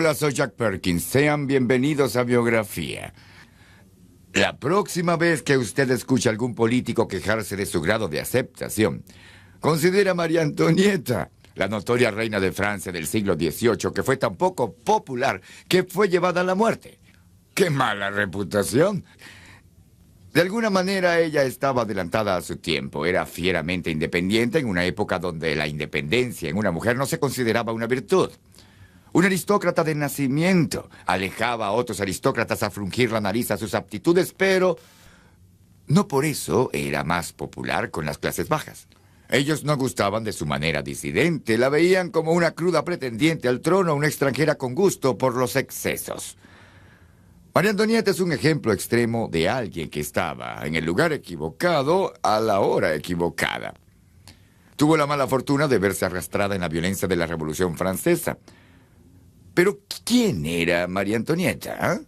Hola, soy Jack Perkins. Sean bienvenidos a Biografía. La próxima vez que usted escuche a algún político quejarse de su grado de aceptación, considere a María Antonieta, la notoria reina de Francia del siglo XVIII, que fue tan poco popular que fue llevada a la muerte. ¡Qué mala reputación! De alguna manera ella estaba adelantada a su tiempo. Era fieramente independiente en una época donde la independencia en una mujer no se consideraba una virtud. Un aristócrata de nacimiento alejaba a otros aristócratas a frungir la nariz a sus aptitudes, pero no por eso era más popular con las clases bajas. Ellos no gustaban de su manera disidente, la veían como una cruda pretendiente al trono, una extranjera con gusto por los excesos. María Antonieta es un ejemplo extremo de alguien que estaba en el lugar equivocado a la hora equivocada. Tuvo la mala fortuna de verse arrastrada en la violencia de la Revolución Francesa. Pero, ¿quién era María Antonieta? ¿Eh?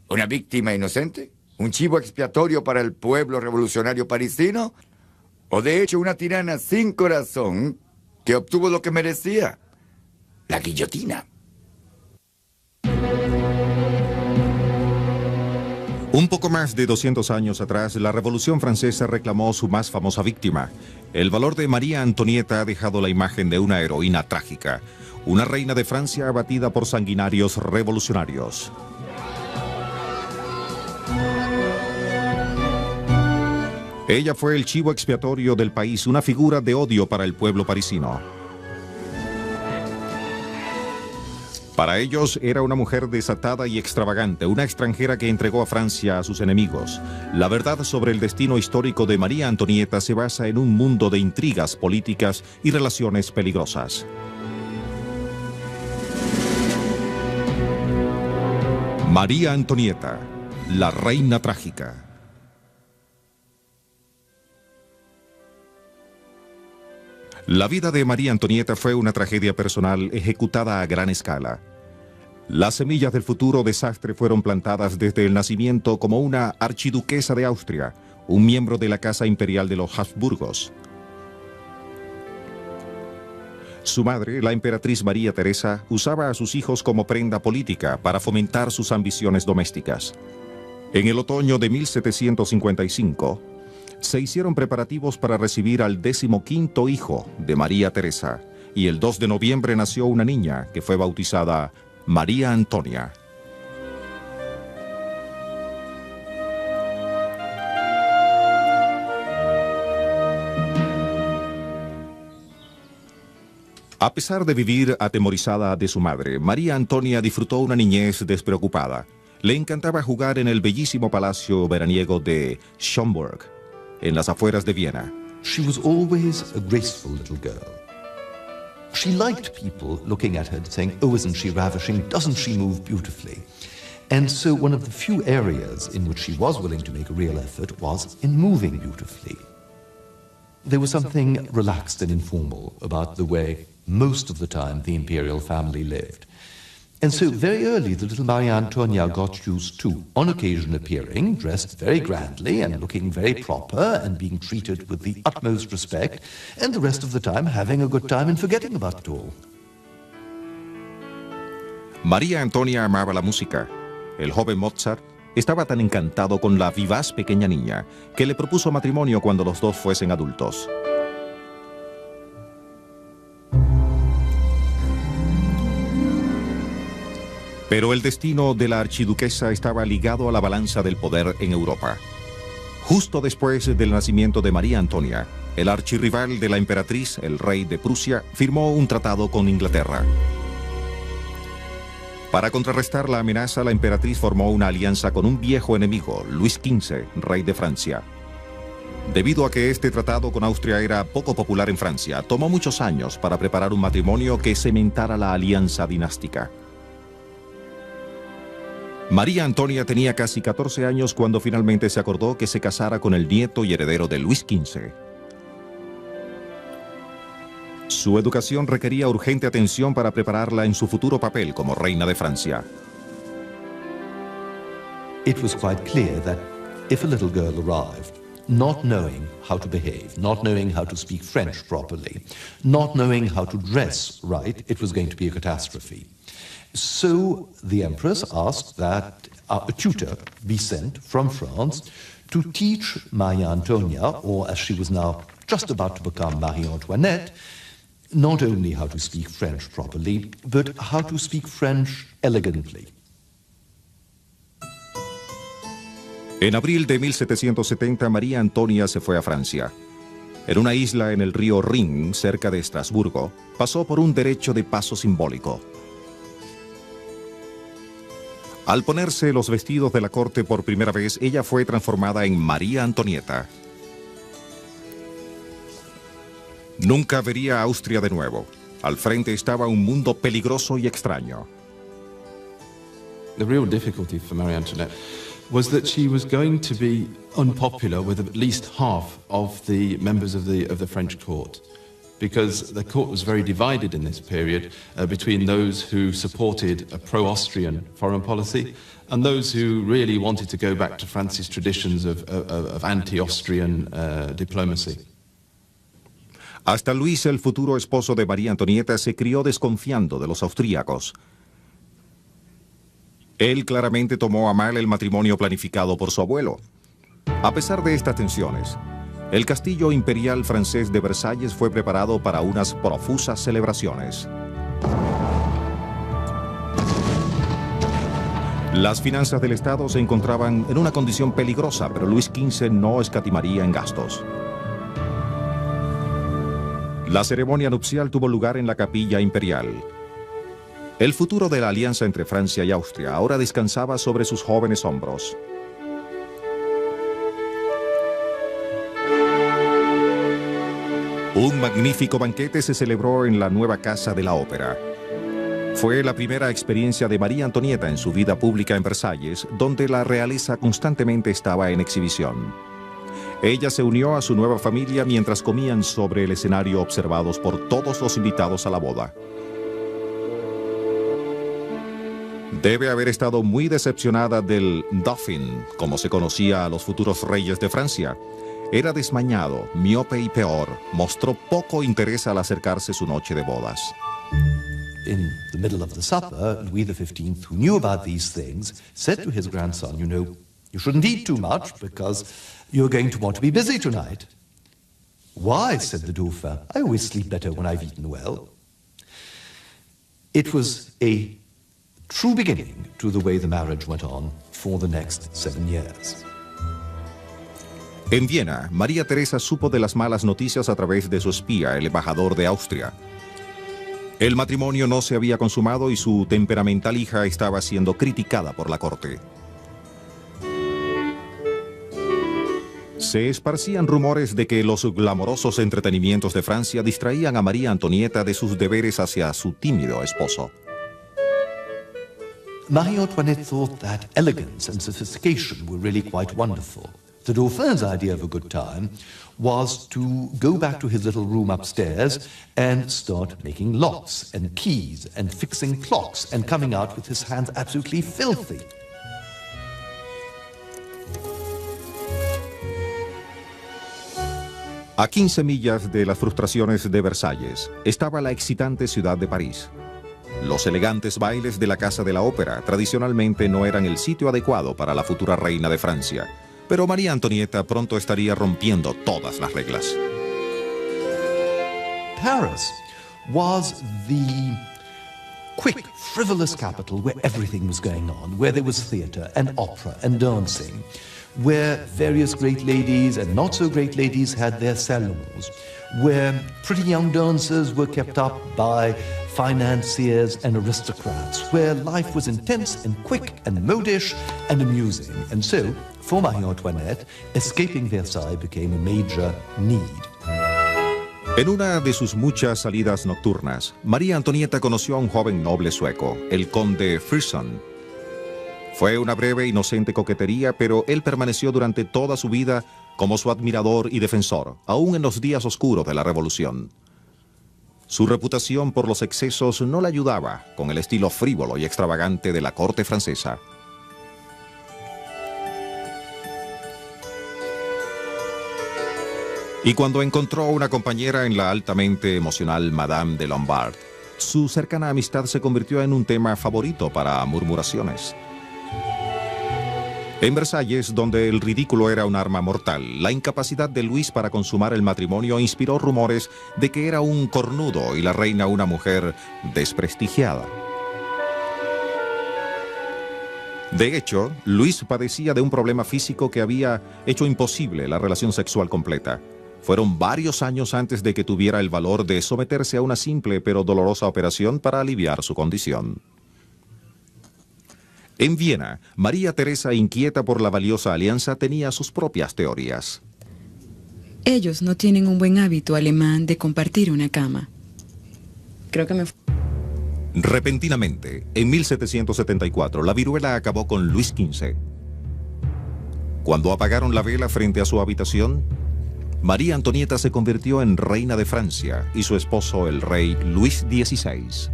¿Una víctima inocente? ¿Un chivo expiatorio para el pueblo revolucionario parisino? ¿O de hecho una tirana sin corazón que obtuvo lo que merecía? La guillotina. Un poco más de 200 años atrás, la Revolución Francesa reclamó su más famosa víctima. El valor de María Antonieta ha dejado la imagen de una heroína trágica, una reina de Francia abatida por sanguinarios revolucionarios. Ella fue el chivo expiatorio del país, una figura de odio para el pueblo parisino. Para ellos era una mujer desatada y extravagante, una extranjera que entregó a Francia a sus enemigos. La verdad sobre el destino histórico de María Antonieta se basa en un mundo de intrigas políticas y relaciones peligrosas. María Antonieta, la reina trágica. La vida de María Antonieta fue una tragedia personal ejecutada a gran escala. Las semillas del futuro desastre fueron plantadas desde el nacimiento como una archiduquesa de Austria, un miembro de la Casa Imperial de los Habsburgos. Su madre, la emperatriz María Teresa, usaba a sus hijos como prenda política para fomentar sus ambiciones domésticas. En el otoño de 1755, se hicieron preparativos para recibir al 15º hijo de María Teresa, y el 2 de noviembre nació una niña que fue bautizada María Antonia. A pesar de vivir atemorizada de su madre, María Antonia disfrutó una niñez despreocupada. Le encantaba jugar en el bellísimo palacio veraniego de Schönborn, en las afueras de Viena. She was always a graceful little girl. She liked people looking at her and saying, "Oh, isn't she ravishing? Doesn't she move beautifully?" And so one of the few areas in which she was willing to make a real effort was in moving beautifully. There was something relaxed and informal about the way most of the time the imperial family lived. And so very early the little Maria Antonia got used to, on occasion appearing, dressed very grandly and looking very proper and being treated with the utmost respect, and the rest of the time having a good time and forgetting about it all. María Antonia amaba la música. El joven Mozart estaba tan encantado con la vivaz pequeña niña que le propuso matrimonio cuando los dos fuesen adultos. Pero el destino de la archiduquesa estaba ligado a la balanza del poder en Europa. Justo después del nacimiento de María Antonia, el archirrival de la emperatriz, el rey de Prusia, firmó un tratado con Inglaterra. Para contrarrestar la amenaza, la emperatriz formó una alianza con un viejo enemigo, Luis XV, rey de Francia. Debido a que este tratado con Austria era poco popular en Francia, tomó muchos años para preparar un matrimonio que cementara la alianza dinástica. María Antonia tenía casi 14 años cuando finalmente se acordó que se casara con el nieto y heredero de Luis XV. Su educación requería urgente atención para prepararla en su futuro papel como reina de Francia. It was quite clear that if a little girl arrived, not knowing how to behave, not knowing how to speak French properly, not knowing how to dress right, it was going to be a catastrophe. So the Empress asked that a tutor be sent from France to teach Maria Antonia, or as she was now just about to become Marie Antoinette, not only how to speak French properly, but how to speak French elegantly. En abril de 1770, María Antonia se fue a Francia. En una isla en el río Rin, cerca de Estrasburgo, pasó por un derecho de paso simbólico. Al ponerse los vestidos de la corte por primera vez, ella fue transformada en María Antonieta. Nunca vería Austria de nuevo. Al frente estaba un mundo peligroso y extraño. The real difficulty for Marie Antoinette was that she was going to be unpopular with at least half of the members of the French court, because the court was very divided in this period between those who supported a pro-Austrian foreign policy and those who really wanted to go back to France's traditions of anti-Austrian diplomacy. Hasta Luis, el futuro esposo de María Antonieta, se crió desconfiando de los austríacos. Él claramente tomó a mal el matrimonio planificado por su abuelo. A pesar de estas tensiones, el castillo imperial francés de Versalles fue preparado para unas profusas celebraciones. Las finanzas del Estado se encontraban en una condición peligrosa, pero Luis XV no escatimaría en gastos. La ceremonia nupcial tuvo lugar en la capilla imperial. El futuro de la alianza entre Francia y Austria ahora descansaba sobre sus jóvenes hombros. Un magnífico banquete se celebró en la nueva Casa de la Ópera. Fue la primera experiencia de María Antonieta en su vida pública en Versalles, donde la realeza constantemente estaba en exhibición. Ella se unió a su nueva familia mientras comían sobre el escenario observados por todos los invitados a la boda. Debe haber estado muy decepcionada del Dauphin, como se conocía a los futuros reyes de Francia. Era desmañado, miope y peor. Mostró poco interés al acercarse su noche de bodas. In the middle of the supper, Louis XV, who knew about these things, said to his grandson, you know, you shouldn't eat too much because you're going to want to be busy tonight. Why, said the Dauphin, I always sleep better when I've eaten well. It was a true beginning to the way the marriage went on for the next 7 years. En Viena, María Teresa supo de las malas noticias a través de su espía, el embajador de Austria. El matrimonio no se había consumado y su temperamental hija estaba siendo criticada por la corte. Se esparcían rumores de que los glamorosos entretenimientos de Francia distraían a María Antonieta de sus deberes hacia su tímido esposo. Marie Antoinette thought that elegance and sophistication were really quite wonderful. The Dauphin's idea of a good time was to go back to his little room upstairs and start making locks and keys and fixing clocks and coming out with his hands absolutely filthy. A 15 millas de las frustraciones de Versalles estaba la excitante ciudad de París. Los elegantes bailes de la Casa de la Ópera tradicionalmente no eran el sitio adecuado para la futura reina de Francia, pero María Antonieta pronto estaría rompiendo todas las reglas. Paris was the quick, frivolous capital where everything was going on, where there was theatre and opera and dancing, where various great ladies and not so great ladies had their salons, where pretty young dancers were kept up by financiers and aristocrats, where life was intense and quick and modish and amusing. And so, for Marie Antoinette, escaping Versailles became a major need. En una de sus muchas salidas nocturnas, María Antonieta conoció a un joven noble sueco, el conde Frison. Fue una breve, inocente coquetería, pero él permaneció durante toda su vida como su admirador y defensor, aún en los días oscuros de la Revolución. Su reputación por los excesos no le ayudaba con el estilo frívolo y extravagante de la corte francesa. Y cuando encontró una compañera en la altamente emocional Madame de Lombard, su cercana amistad se convirtió en un tema favorito para murmuraciones. En Versalles, donde el ridículo era un arma mortal, la incapacidad de Luis para consumar el matrimonio inspiró rumores de que era un cornudo y la reina una mujer desprestigiada. De hecho, Luis padecía de un problema físico que había hecho imposible la relación sexual completa. Fueron varios años antes de que tuviera el valor de someterse a una simple pero dolorosa operación para aliviar su condición. En Viena, María Teresa, inquieta por la valiosa alianza, tenía sus propias teorías. Ellos no tienen un buen hábito alemán de compartir una cama. Creo que me... Repentinamente, en 1774, la viruela acabó con Luis XV. Cuando apagaron la vela frente a su habitación, María Antonieta se convirtió en reina de Francia y su esposo, el rey Luis XVI.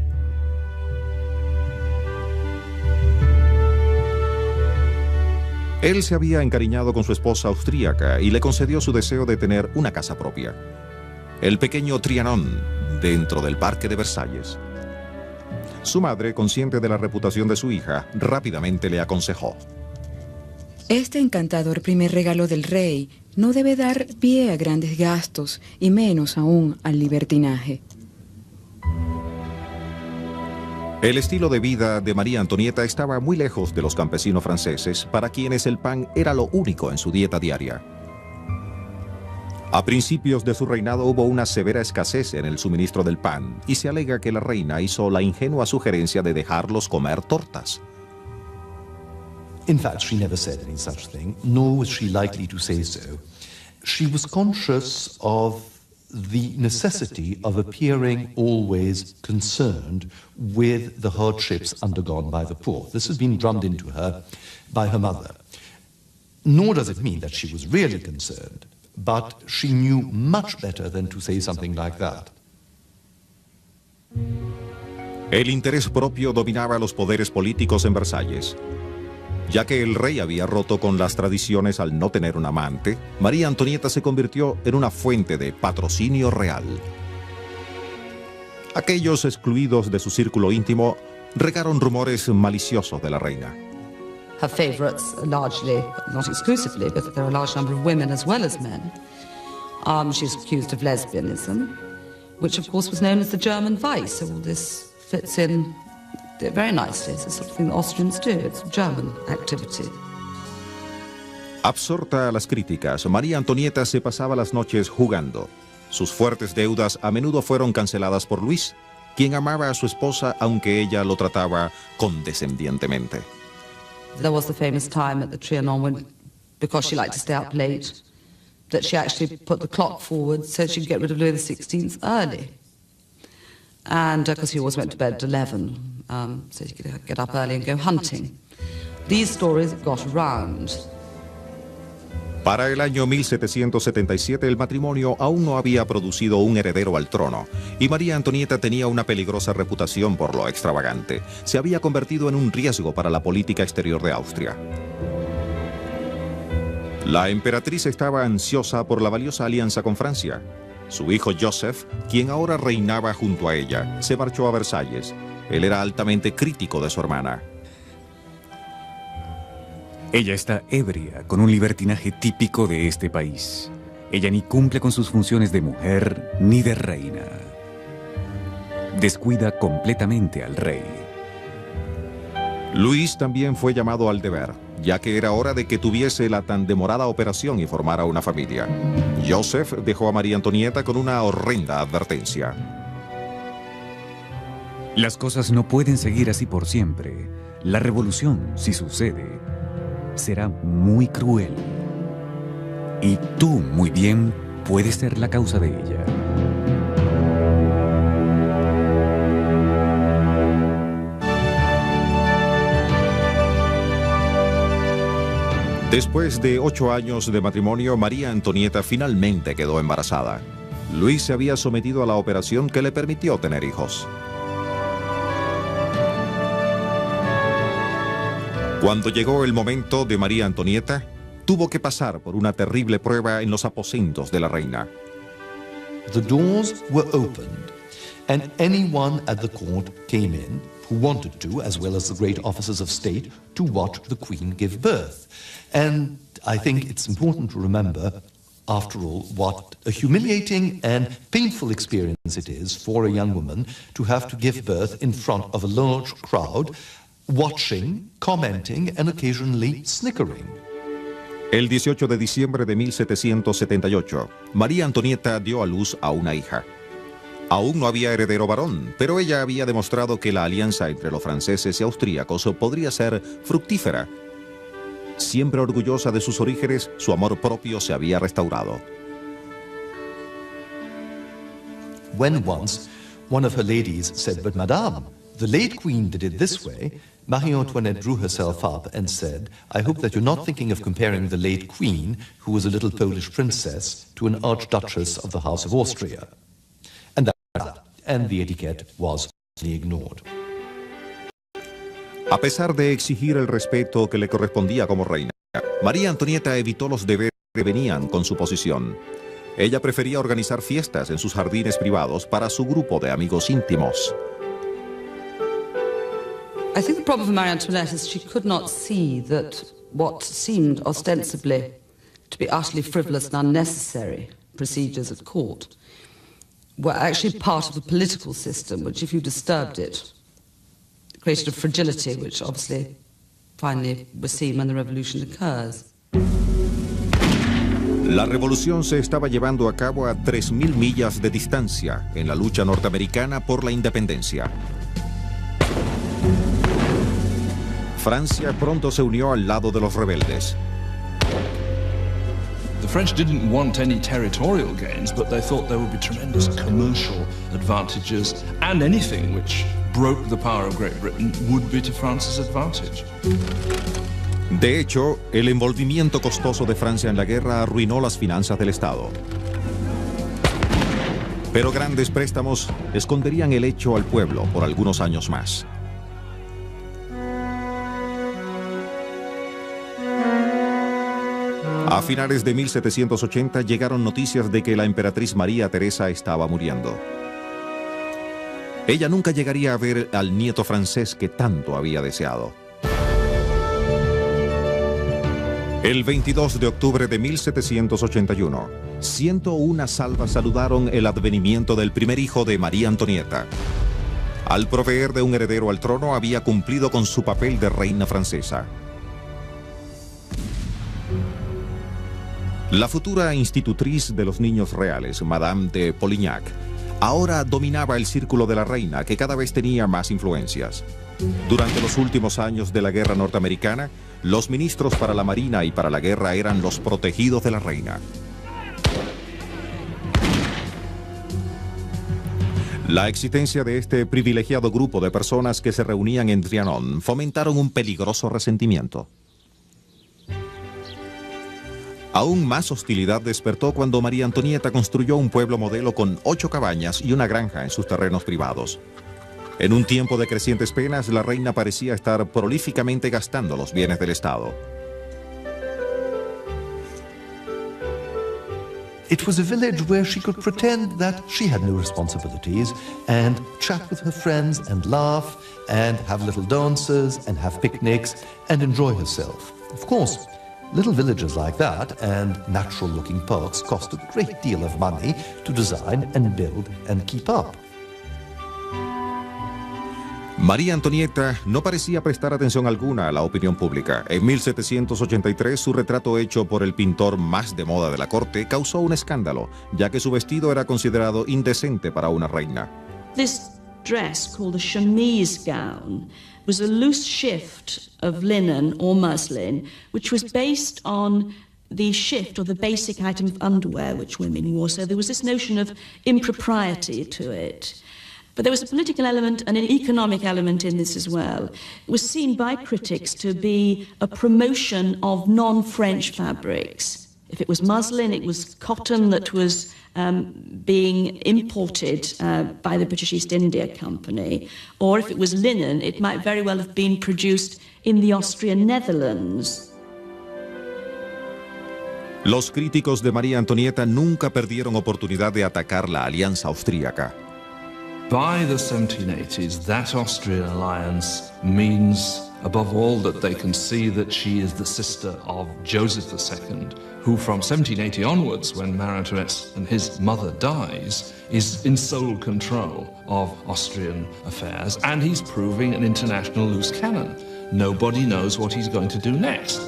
Él se había encariñado con su esposa austríaca y le concedió su deseo de tener una casa propia, el pequeño Trianon, dentro del Parque de Versalles. Su madre, consciente de la reputación de su hija, rápidamente le aconsejó: Este encantador primer regalo del rey no debe dar pie a grandes gastos y menos aún al libertinaje. El estilo de vida de María Antonieta estaba muy lejos de los campesinos franceses, para quienes el pan era lo único en su dieta diaria. A principios de su reinado hubo una severa escasez en el suministro del pan, y se alega que la reina hizo la ingenua sugerencia de dejarlos comer tortas. In fact, she never said any such thing, nor was she likely to say so. She was conscious of the necessity of appearing always concerned with the hardships undergone by the poor. This has been drummed into her by her mother. Nor does it mean that she was really concerned, but she knew much better than to say something like that. El interés propio dominaba los poderes políticos en Versalles. Ya que el rey había roto con las tradiciones al no tener un amante, María Antonieta se convirtió en una fuente de patrocinio real. Aquellos excluidos de su círculo íntimo regaron rumores maliciosos de la reina. Her favourites are largely, not exclusively, but there are a large number of women as well as men. She's accused of lesbianism, which of course was known as the German Vice, so all this fits in very nicely. It's the sort of thing the Austrians do. It's German activity. Absorta a las críticas, María Antonieta se pasaba las noches jugando. Sus fuertes deudas a menudo fueron canceladas por Luis, quien amaba a su esposa aunque ella lo trataba condescendientemente. There was the famous time at the Trianon when, because she liked to stay up late, that she actually put the clock forward so she could get rid of Louis XVI early. And because he always went to bed at 11, so he could get up early and go hunting. These stories got around. Para el año 1777 el matrimonio aún no había producido un heredero al trono, y María Antonieta tenía una peligrosa reputación por lo extravagante. Se había convertido en un riesgo para la política exterior de Austria. La emperatriz estaba ansiosa por la valiosa alianza con Francia. Su hijo Joseph, quien ahora reinaba junto a ella, se marchó a Versalles. Él era altamente crítico de su hermana. Ella está ebria, con un libertinaje típico de este país. Ella ni cumple con sus funciones de mujer ni de reina. Descuida completamente al rey. Luis también fue llamado al deber, ya que era hora de que tuviese la tan demorada operación y formara una familia. Joseph dejó a María Antonieta con una horrenda advertencia. Las cosas no pueden seguir así por siempre. La revolución, si sucede, será muy cruel. Y tú, muy bien, puedes ser la causa de ella. Después de 8 años de matrimonio, María Antonieta finalmente quedó embarazada. Luis se había sometido a la operación que le permitió tener hijos. Cuando llegó el momento de María Antonieta, tuvo que pasar por una terrible prueba en los aposentos de la reina. The doors were opened, and anyone at the court came in who wanted to, as well as the great officers of state, to watch the Queen give birth. And I think it's important to remember, after all, what a humiliating and painful experience it is for a young woman to have to give birth in front of a large crowd, watching, commenting, and occasionally snickering. El 18 de diciembre de 1778, María Antonieta dio a luz a una hija. Aún no había heredero varón, pero ella había demostrado que la alianza entre los franceses y austríacos podría ser fructífera. Siempre orgullosa de sus orígenes, su amor propio se había restaurado. When once one of her ladies said, "But Madame, the late Queen did it this way," Marie Antoinette drew herself up and said, "I hope that you're not thinking of comparing the late Queen, who was a little Polish princess, to an Archduchess of the House of Austria." And the etiquette was ignored. A pesar de exigir el respeto que le correspondía como reina, María Antonieta evitó los deberes que venían con su posición. Ella prefería organizar fiestas en sus jardines privados para su grupo de amigos íntimos. I think the problem for Marie Antoinette is she could not see that what seemed ostensibly to be utterly frivolous and unnecessary procedures at court were actually part of a political system which, if you disturbed it, created a fragility which obviously finally was seen when the revolution occurs. La revolución se estaba llevando a cabo a 3.000 millas de distancia en la lucha norteamericana por la independencia. Francia pronto se unió al lado de los rebeldes. The French didn't want any territorial gains, but they thought there would be tremendous commercial advantages, and anything which broke the power of Great Britain would be to France's advantage. De hecho, el envolvimiento costoso de Francia en la guerra arruinó las finanzas del Estado. Pero grandes préstamos esconderían el hecho al pueblo por algunos años más. A finales de 1780 llegaron noticias de que la emperatriz María Teresa estaba muriendo. Ella nunca llegaría a ver al nieto francés que tanto había deseado. El 22 de octubre de 1781, 101 salvas saludaron el advenimiento del primer hijo de María Antonieta. Al proveer de un heredero al trono, había cumplido con su papel de reina francesa. La futura institutriz de los niños reales, Madame de Polignac, ahora dominaba el círculo de la reina, que cada vez tenía más influencias. Durante los últimos años de la guerra norteamericana, los ministros para la marina y para la guerra eran los protegidos de la reina. La existencia de este privilegiado grupo de personas que se reunían en Trianon fomentaron un peligroso resentimiento. Aún más hostilidad despertó cuando María Antonieta construyó un pueblo modelo con 8 cabañas y una granja en sus terrenos privados. En un tiempo de crecientes penas, la reina parecía estar prolíficamente gastando los bienes del Estado. It was a village where she could pretend that she had no responsibilities and chat with her friends and laugh and have little dances and have picnics and enjoy herself. Of course, little villages like that and natural-looking parks cost a great deal of money to design and build and keep up. María Antonieta no parecía prestar atención alguna a la opinión pública. En 1783, su retrato hecho por el pintor más de moda de la corte causó un escándalo, ya que su vestido era considerado indecente para una reina. This dress, called a chemise gown, was a loose shift of linen or muslin, which was based on the shift or the basic item of underwear which women wore. So there was this notion of impropriety to it. But there was a political element and an economic element in this as well. It was seen by critics to be a promotion of non-French fabrics. If it was muslin, it was cotton that was being imported by the British East India Company. Or if it was linen, it might very well have been produced in the Austrian Netherlands. Los críticos de María Antonieta nunca perdieron oportunidad de atacar la alianza austríaca. By the 1780s, that Austrian alliance means, above all, that they can see that she is the sister of Joseph II, who from 1780 onwards, when Marie Antoinette and his mother dies, is in sole control of Austrian affairs, and he's proving an international loose cannon. Nobody knows what he's going to do next.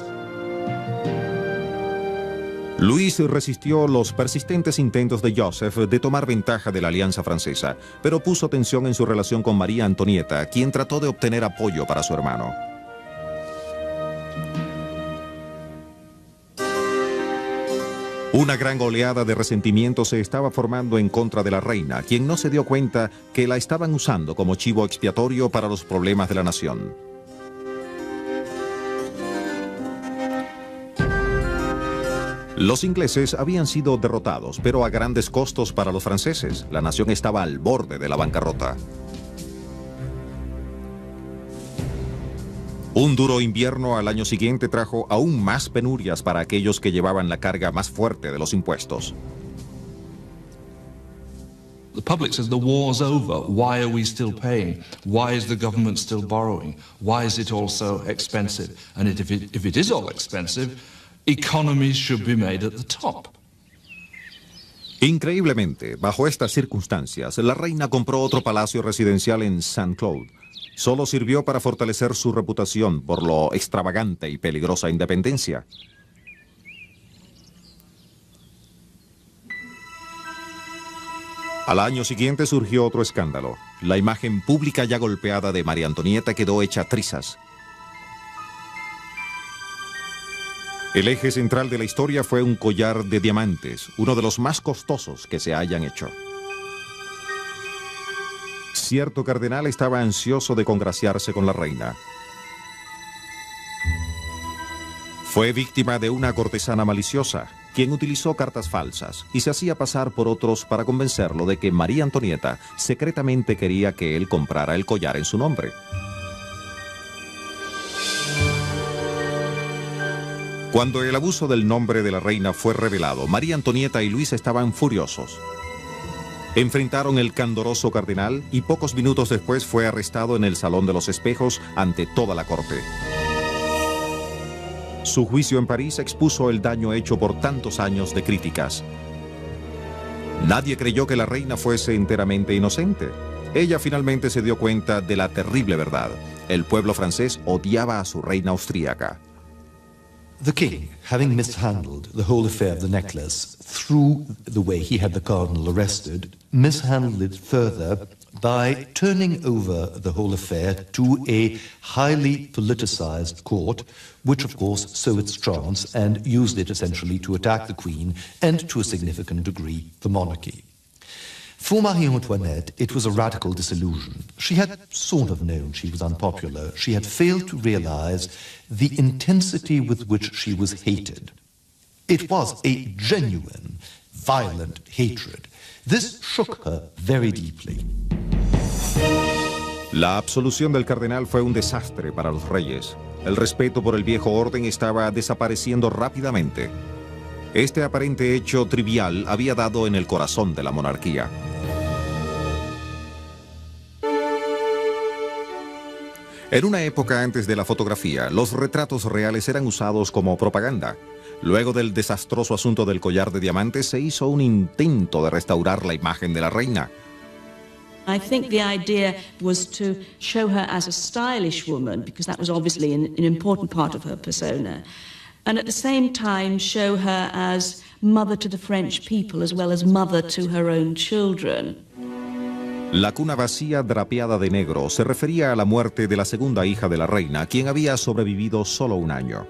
Luis resistió los persistentes intentos de Joseph de tomar ventaja de la alianza francesa, pero puso tensión en su relación con María Antonieta, quien trató de obtener apoyo para su hermano. Una gran oleada de resentimiento se estaba formando en contra de la reina, quien no se dio cuenta que la estaban usando como chivo expiatorio para los problemas de la nación. Los ingleses habían sido derrotados, pero a grandes costos para los franceses. La nación estaba al borde de la bancarrota. Un duro invierno al año siguiente trajo aún más penurias para aquellos que llevaban la carga más fuerte de los impuestos. The public says the war's over. Why are we still paying? Why is the government still borrowing? Why is it all so expensive? And if it is all expensive, economies should be made at the top. Increíblemente, bajo estas circunstancias, la reina compró otro palacio residencial en Saint-Cloud. Solo sirvió para fortalecer su reputación por lo extravagante y peligrosa independencia. Al año siguiente surgió otro escándalo. La imagen pública ya golpeada de María Antonieta quedó hecha trizas. El eje central de la historia fue un collar de diamantes, uno de los más costosos que se hayan hecho. Cierto cardenal estaba ansioso de congraciarse con la reina. Fue víctima de una cortesana maliciosa, quien utilizó cartas falsas y se hacía pasar por otros para convencerlo de que María Antonieta secretamente quería que él comprara el collar en su nombre. Cuando el abuso del nombre de la reina fue revelado, María Antonieta y Luis estaban furiosos. Enfrentaron el candoroso cardenal y pocos minutos después fue arrestado en el Salón de los Espejos ante toda la corte. Su juicio en París expuso el daño hecho por tantos años de críticas. Nadie creyó que la reina fuese enteramente inocente. Ella finalmente se dio cuenta de la terrible verdad. El pueblo francés odiaba a su reina austríaca. The king, having mishandled the whole affair of the necklace through the way he had the cardinal arrested, mishandled it further by turning over the whole affair to a highly politicized court, which of course saw its chance and used it essentially to attack the queen and to a significant degree the monarchy. For Marie Antoinette, it was a radical disillusion. She had sort of known she was unpopular. She had failed to realize the intensity with which she was hated. It was a genuine, violent hatred. This shook her very deeply. La absolución del cardenal fue un desastre para los reyes. El respeto por el viejo orden estaba desapareciendo rápidamente. Este aparente hecho trivial había dado en el corazón de la monarquía. En una época antes de la fotografía, los retratos reales eran usados como propaganda. Luego del desastroso asunto del collar de diamantes, se hizo un intento de restaurar la imagen de la reina. I think the idea was to show her as a stylish woman, because that was obviously an important part of her persona, and at the same time show her as mother to the French people as well as mother to her own children. La cuna vacía drapeada de negro se refería a la muerte de la segunda hija de la reina, quien había sobrevivido solo un año.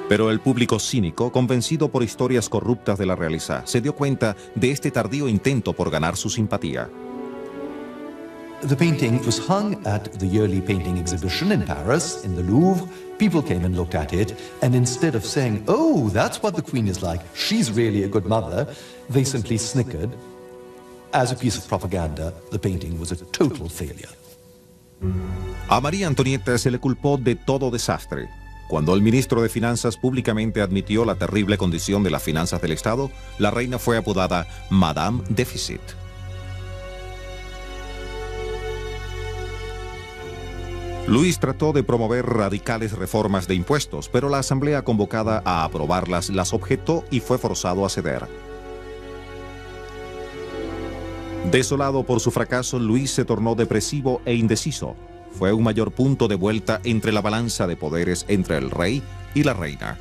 Pero el público cínico, convencido por historias corruptas de la realeza, se dio cuenta de este tardío intento por ganar su simpatía. The painting was hung at the yearly painting exhibition in Paris, in the Louvre. People came and looked at it, and instead of saying, "Oh, that's what the Queen is like, she's really a good mother," they simply snickered. As a piece of propaganda, the painting was a total failure. A María Antonieta se le culpó de todo desastre. Cuando el ministro de Finanzas públicamente admitió la terrible condición de las finanzas del Estado, la reina fue apodada Madame Déficit. Luis trató de promover radicales reformas de impuestos, pero la asamblea convocada a aprobarlas las objetó y fue forzado a ceder. Desolado por su fracaso, Luis se tornó depresivo e indeciso. Fue un mayor punto de vuelta entre la balanza de poderes entre el rey y la reina.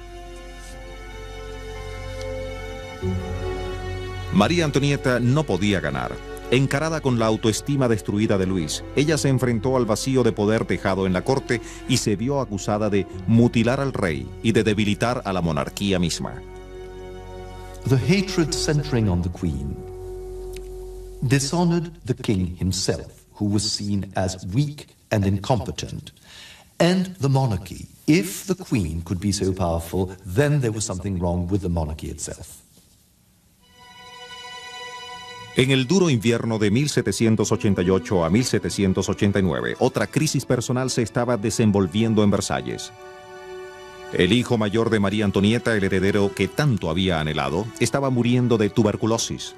María Antonieta no podía ganar. Encarada con la autoestima destruida de Luis, ella se enfrentó al vacío de poder dejado en la corte y se vio acusada de mutilar al rey y de debilitar a la monarquía misma. The hatred centering on the Queen dishonored the king himself, who was seen as weak and incompetent, and the monarchy. If the Queen could be so powerful, then there was something wrong with the monarchy itself. En el duro invierno de 1788 a 1789, otra crisis personal se estaba desenvolviendo en Versalles. El hijo mayor de María Antonieta, el heredero que tanto había anhelado, estaba muriendo de tuberculosis.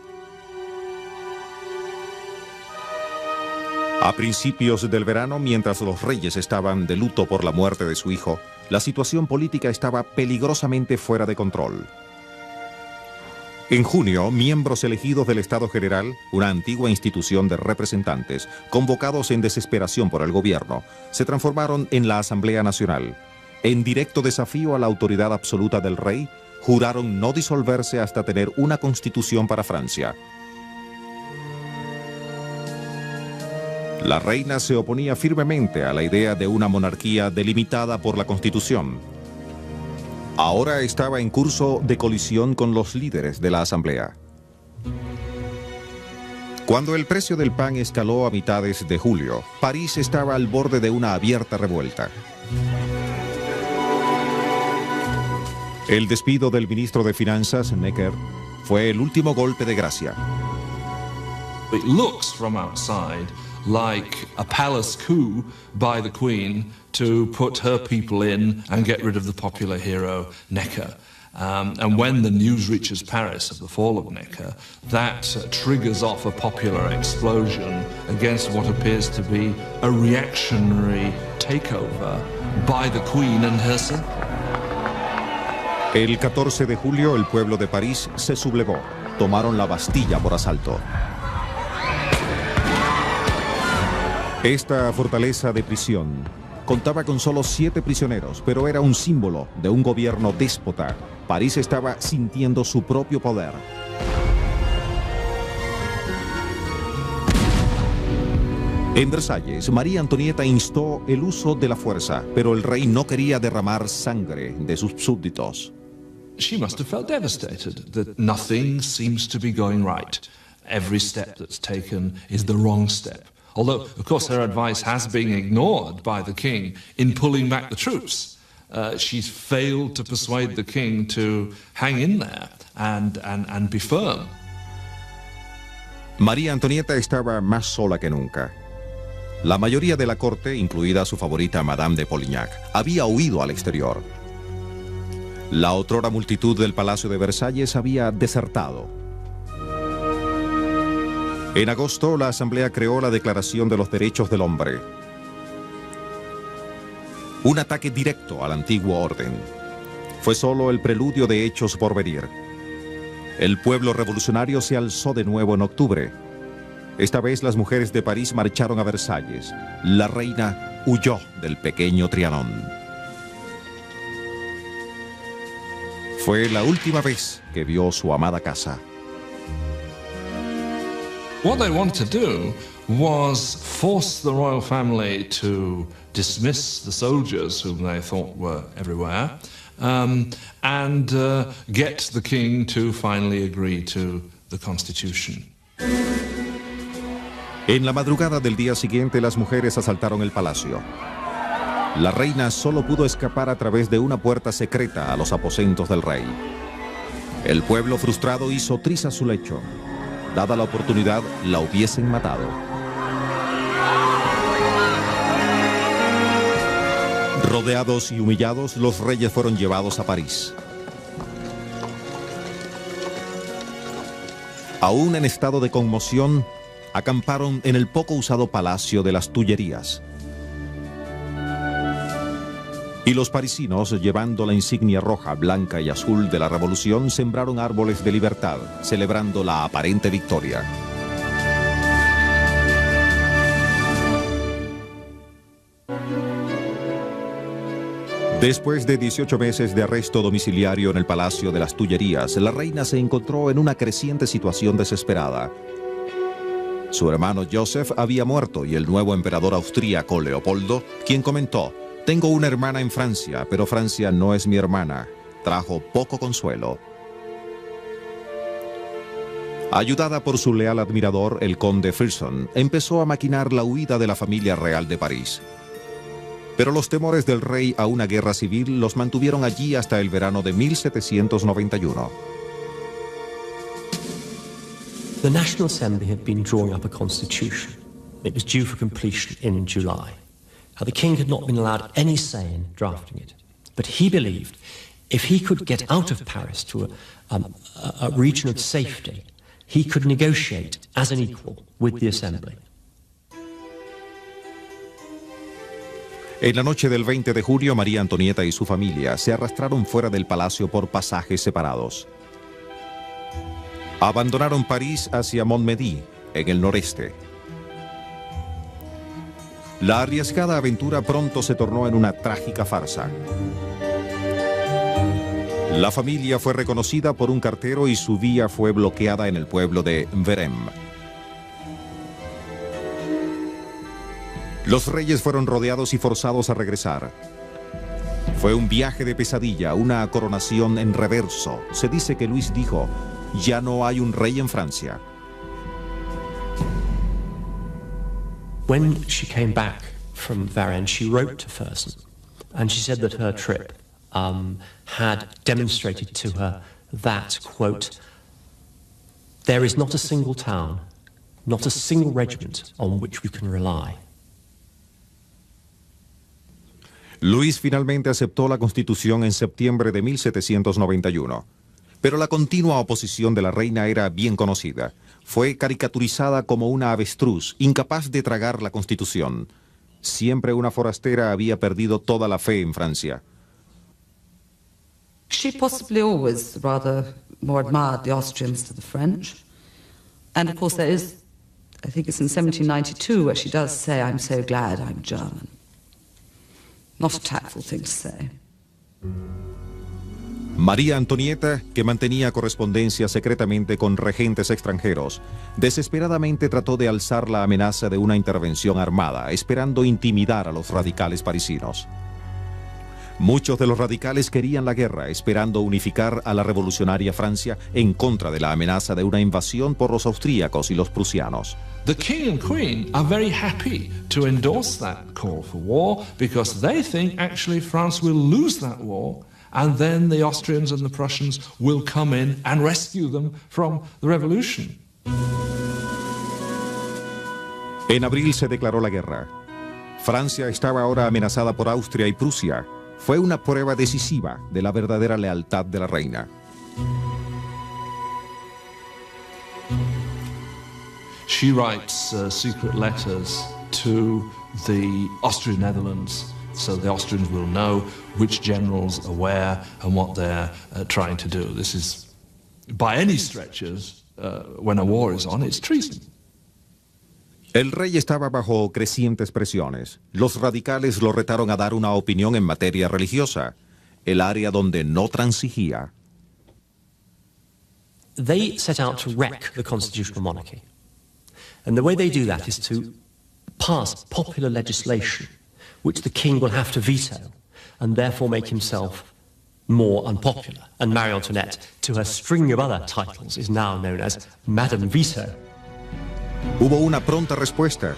A principios del verano, mientras los reyes estaban de luto por la muerte de su hijo, la situación política estaba peligrosamente fuera de control. En junio, miembros elegidos del Estado General, una antigua institución de representantes, convocados en desesperación por el gobierno, se transformaron en la Asamblea Nacional. En directo desafío a la autoridad absoluta del rey, juraron no disolverse hasta tener una constitución para Francia. La reina se oponía firmemente a la idea de una monarquía delimitada por la Constitución. Ahora estaba en curso de colisión con los líderes de la asamblea. Cuando el precio del pan escaló a mitades de julio, París estaba al borde de una abierta revuelta. El despido del ministro de Finanzas, Necker, fue el último golpe de gracia. It looks from outside like a palace coup by the Queen to put her people in and get rid of the popular hero Necker. And when the news reaches Paris of the fall of Necker, that triggers off a popular explosion against what appears to be a reactionary takeover by the Queen and her circle. El 14 de julio, el pueblo de París se sublevó. Tomaron la Bastilla por asalto. Esta fortaleza de prisión contaba con solo 7 prisioneros, pero era un símbolo de un gobierno déspota. París estaba sintiendo su propio poder. En Versalles, María Antonieta instó el uso de la fuerza, pero el rey no quería derramar sangre de sus súbditos. She must have felt devastated that nothing seems to be going right. Every step that's taken is the wrong step. Although, of course, her advice has been ignored by the king in pulling back the troops. She's failed to persuade the king to hang in there and be firm. María Antonieta estaba más sola que nunca. La mayoría de la corte, incluida su favorita Madame de Polignac, había huido al exterior. La otrora multitud del Palacio de Versalles había desertado. En agosto, la Asamblea creó la Declaración de los Derechos del Hombre. Un ataque directo al antiguo orden. Fue solo el preludio de hechos por venir. El pueblo revolucionario se alzó de nuevo en octubre. Esta vez las mujeres de París marcharon a Versalles. La reina huyó del pequeño Trianon. Fue la última vez que vio su amada casa. What they wanted to do was force the royal family to dismiss the soldiers whom they thought were everywhere, and get the king to finally agree to the constitution. En la madrugada del día siguiente, las mujeres asaltaron el palacio. La reina solo pudo escapar a través de una puerta secreta a los aposentos del rey. El pueblo frustrado hizo trizas su lecho. Dada la oportunidad, la hubiesen matado. Rodeados y humillados, los reyes fueron llevados a París. Aún en estado de conmoción, acamparon en el poco usado Palacio de las Tullerías. Y los parisinos, llevando la insignia roja, blanca y azul de la revolución, sembraron árboles de libertad, celebrando la aparente victoria. Después de 18 meses de arresto domiciliario en el Palacio de las Tullerías, la reina se encontró en una creciente situación desesperada. Su hermano Joseph había muerto y el nuevo emperador austríaco Leopoldo, quien comentó: «Tengo una hermana en Francia, pero Francia no es mi hermana», trajo poco consuelo. Ayudada por su leal admirador, el conde Fersen, empezó a maquinar la huida de la familia real de París. Pero los temores del rey a una guerra civil los mantuvieron allí hasta el verano de 1791. The National Assembly had been drawing up a constitution. It was due for completion in July. The king had not been allowed any say in drafting it, but he believed if he could get out of Paris to a region of safety, he could negotiate as an equal with the Assembly. En la noche del 20 de julio, María Antonieta y su familia se arrastraron fuera del palacio por pasajes separados. Abandonaron París hacia Montmédy, en el noreste. La arriesgada aventura pronto se tornó en una trágica farsa. La familia fue reconocida por un cartero y su vía fue bloqueada en el pueblo de Verem. Los reyes fueron rodeados y forzados a regresar. Fue un viaje de pesadilla, una coronación en reverso. Se dice que Luis dijo: «Ya no hay un rey en Francia». When she came back from Varennes, she wrote to Fersen, and she said that her trip had demonstrated to her that, quote, "There is not a single town, not a single regiment on which we can rely." Luis finalmente aceptó la Constitución en septiembre de 1791, pero la continua oposición de la reina era bien conocida. Fue caricaturizada como una avestruz, incapaz de tragar la Constitución. Siempre una forastera había perdido toda la fe en Francia. She possibly always rather more admired the Austrians to the French. And of course there is, I think it's in 1792, where she does say, "I'm so glad I'm German." Not a tactful thing to say. María Antonieta, que mantenía correspondencia secretamente con regentes extranjeros, desesperadamente trató de alzar la amenaza de una intervención armada, esperando intimidar a los radicales parisinos. Muchos de los radicales querían la guerra, esperando unificar a la revolucionaria Francia en contra de la amenaza de una invasión por los austríacos y los prusianos. The king and queen are very happy to endorse that call for war because they think actually France will lose that war and then the Austrians and the Prussians will come in and rescue them from the revolution. En abril se declaró la guerra. Francia estaba ahora amenazada por Austria y Prusia. Fue una prueba decisiva de la verdadera lealtad de la reina. She writes secret letters to the Austrian Netherlands so the Austrians will know which generals are where and what they're trying to do. This is, by any stretches, when a war is on, it's treason. El rey estaba bajo crecientes presiones. Los radicales lo retaron a dar una opinión en materia religiosa, el área donde no transigía. They set out to wreck the constitutional monarchy. And the way they do that is to pass popular legislation, which the king will have to veto, and therefore make himself more unpopular. And Marie Antoinette, to her string of other titles, is now known as Madame Veto. Hubo una pronta respuesta.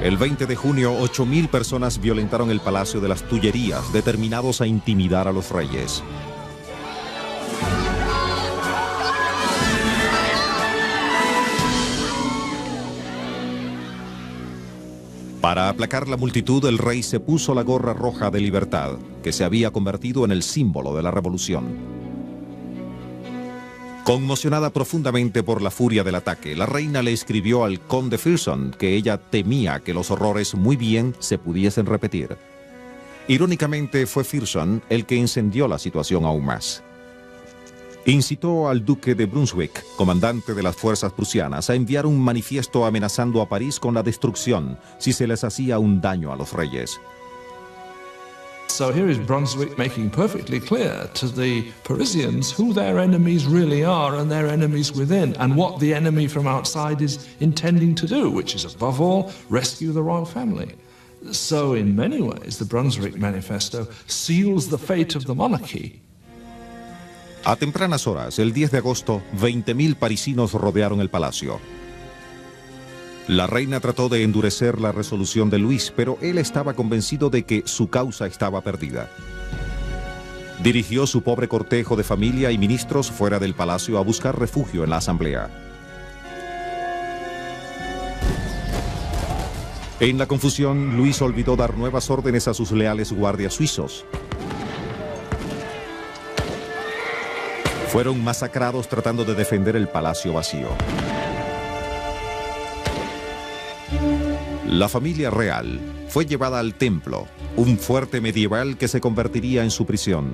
El 20 de junio, 8.000 personas violentaron el Palacio de las Tullerías, determinados a intimidar a los reyes. Para aplacar la multitud, el rey se puso la gorra roja de libertad, que se había convertido en el símbolo de la revolución. Conmocionada profundamente por la furia del ataque, la reina le escribió al conde Fersen que ella temía que los horrores muy bien se pudiesen repetir. Irónicamente, fue Pearson el que encendió la situación aún más. Incitó al duque de Brunswick, comandante de las fuerzas prusianas, a enviar un manifiesto amenazando a París con la destrucción si se les hacía un daño a los reyes. So here is Brunswick making perfectly clear to the Parisians who their enemies really are and their enemies within, and what the enemy from outside is intending to do, which is above all, rescue the royal family. So in many ways, the Brunswick Manifesto seals the fate of the monarchy. A tempranas horas, el 10 de agosto, 20.000 parisinos rodearon el palacio. La reina trató de endurecer la resolución de Luis, pero él estaba convencido de que su causa estaba perdida. Dirigió su pobre cortejo de familia y ministros fuera del palacio a buscar refugio en la asamblea. En la confusión, Luis olvidó dar nuevas órdenes a sus leales guardias suizos. Fueron masacrados tratando de defender el palacio vacío. La familia real fue llevada al templo, un fuerte medieval que se convertiría en su prisión.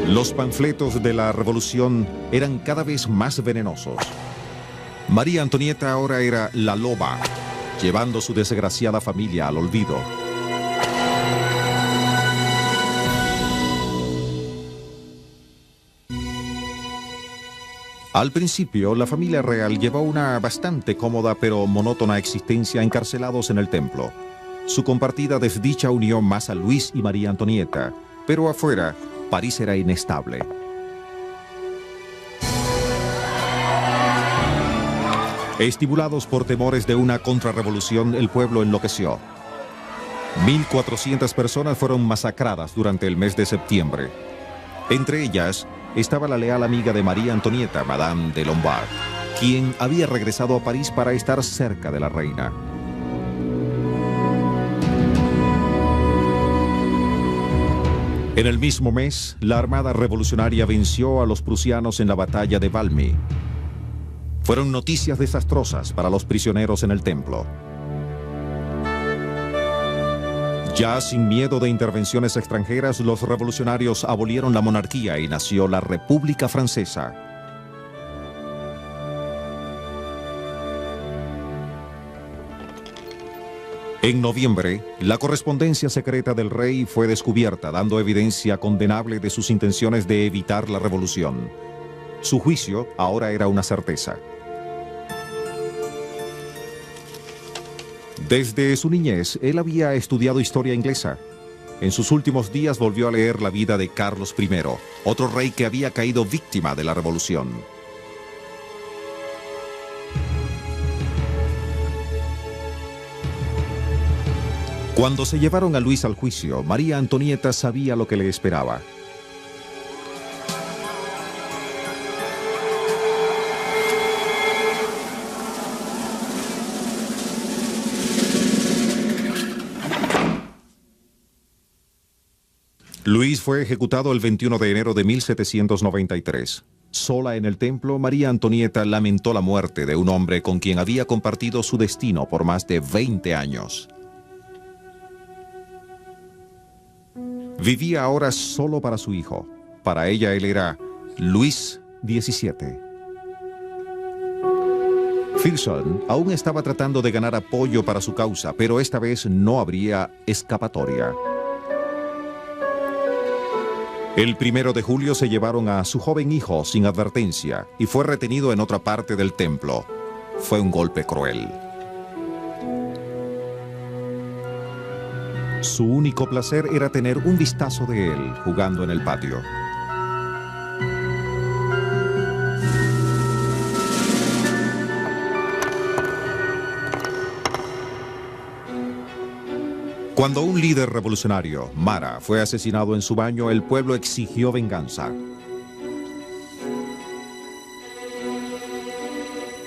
Los panfletos de la revolución eran cada vez más venenosos. María Antonieta ahora era la loba, llevando su desgraciada familia al olvido. Al principio, la familia real llevó una bastante cómoda pero monótona existencia encarcelados en el templo. Su compartida desdicha unió más a Luis y María Antonieta, pero afuera, París era inestable. Estimulados por temores de una contrarrevolución, el pueblo enloqueció. 1.400 personas fueron masacradas durante el mes de septiembre. Entre ellas estaba la leal amiga de María Antonieta, Madame de Lombard, quien había regresado a París para estar cerca de la reina. En el mismo mes, la Armada Revolucionaria venció a los prusianos en la batalla de Valmy. Fueron noticias desastrosas para los prisioneros en el templo. Ya sin miedo de intervenciones extranjeras, los revolucionarios abolieron la monarquía y nació la República Francesa. En noviembre, la correspondencia secreta del rey fue descubierta, dando evidencia condenable de sus intenciones de evitar la revolución. Su juicio ahora era una certeza. Desde su niñez, él había estudiado historia inglesa. En sus últimos días volvió a leer la vida de Carlos I, otro rey que había caído víctima de la revolución. Cuando se llevaron a Luis al juicio, María Antonieta sabía lo que le esperaba. Luis fue ejecutado el 21 de enero de 1793. Sola en el templo, María Antonieta lamentó la muerte de un hombre con quien había compartido su destino por más de 20 años. Vivía ahora solo para su hijo. Para ella él era Luis XVII. Pearson aún estaba tratando de ganar apoyo para su causa, pero esta vez no habría escapatoria. El 1 de julio se llevaron a su joven hijo sin advertencia y fue retenido en otra parte del templo. Fue un golpe cruel. Su único placer era tener un vistazo de él jugando en el patio. Cuando un líder revolucionario, Marat, fue asesinado en su baño, el pueblo exigió venganza.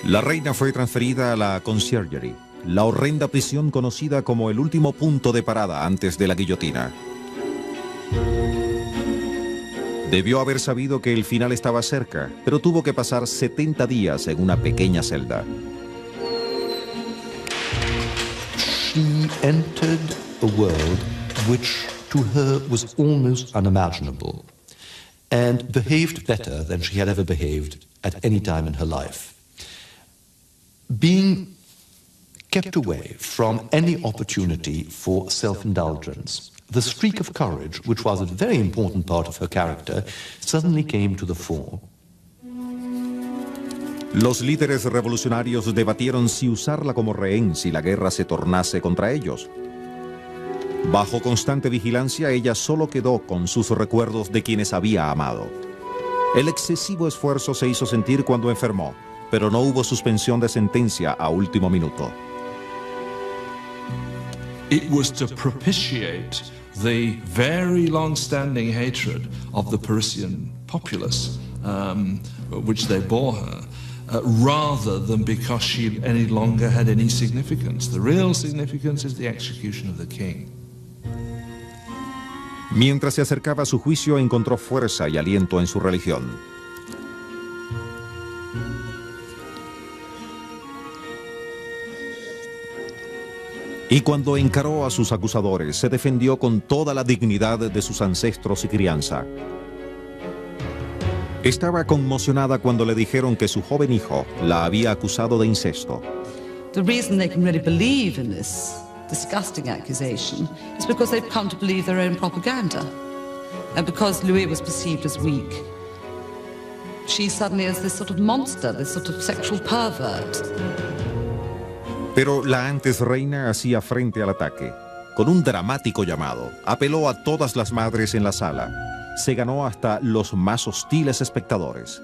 La reina fue transferida a la Conciergerie, la horrenda prisión conocida como el último punto de parada antes de la guillotina. Debió haber sabido que el final estaba cerca, pero tuvo que pasar 70 días en una pequeña celda. she entered a world which to her was almost unimaginable and behaved better than she had ever behaved at any time in her life. Being kept away from any opportunity for self-indulgence, the streak of courage, which was a very important part of her character, suddenly came to the fore. Los líderes revolucionarios debatieron si usarla como rehén si la guerra se tornase contra ellos. Bajo constante vigilancia, ella solo quedó con sus recuerdos de quienes había amado. El excesivo esfuerzo se hizo sentir cuando enfermó, pero no hubo suspensión de sentencia a último minuto. It was to propitiate the very long-standing hatred of the Parisian populace, which they bore her, rather than because she any longer had any significance. The real significance is the execution of the king. Mientras se acercaba a su juicio, encontró fuerza y aliento en su religión. Y cuando encaró a sus acusadores, se defendió con toda la dignidad de sus ancestros y crianza. Estaba conmocionada cuando le dijeron que su joven hijo la había acusado de incesto. The reason they can really believe in this disgusting accusation is because they've come to believe their own propaganda. And because Louis was perceived as weak, she suddenly is this sort of monster, this sort of sexual pervert. Pero la antes reina hacía frente al ataque. Con un dramático llamado, apeló a todas las madres en la sala. Se ganó hasta los más hostiles espectadores.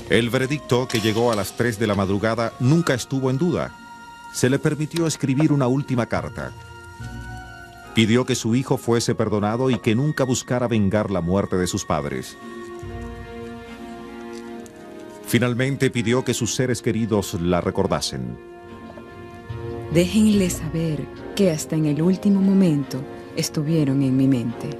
El veredicto, que llegó a las 3 de la madrugada, nunca estuvo en duda. Se le permitió escribir una última carta. Pidió que su hijo fuese perdonado y que nunca buscara vengar la muerte de sus padres. Finalmente pidió que sus seres queridos la recordasen. Déjenle saber que hasta en el último momento estuvieron en mi mente.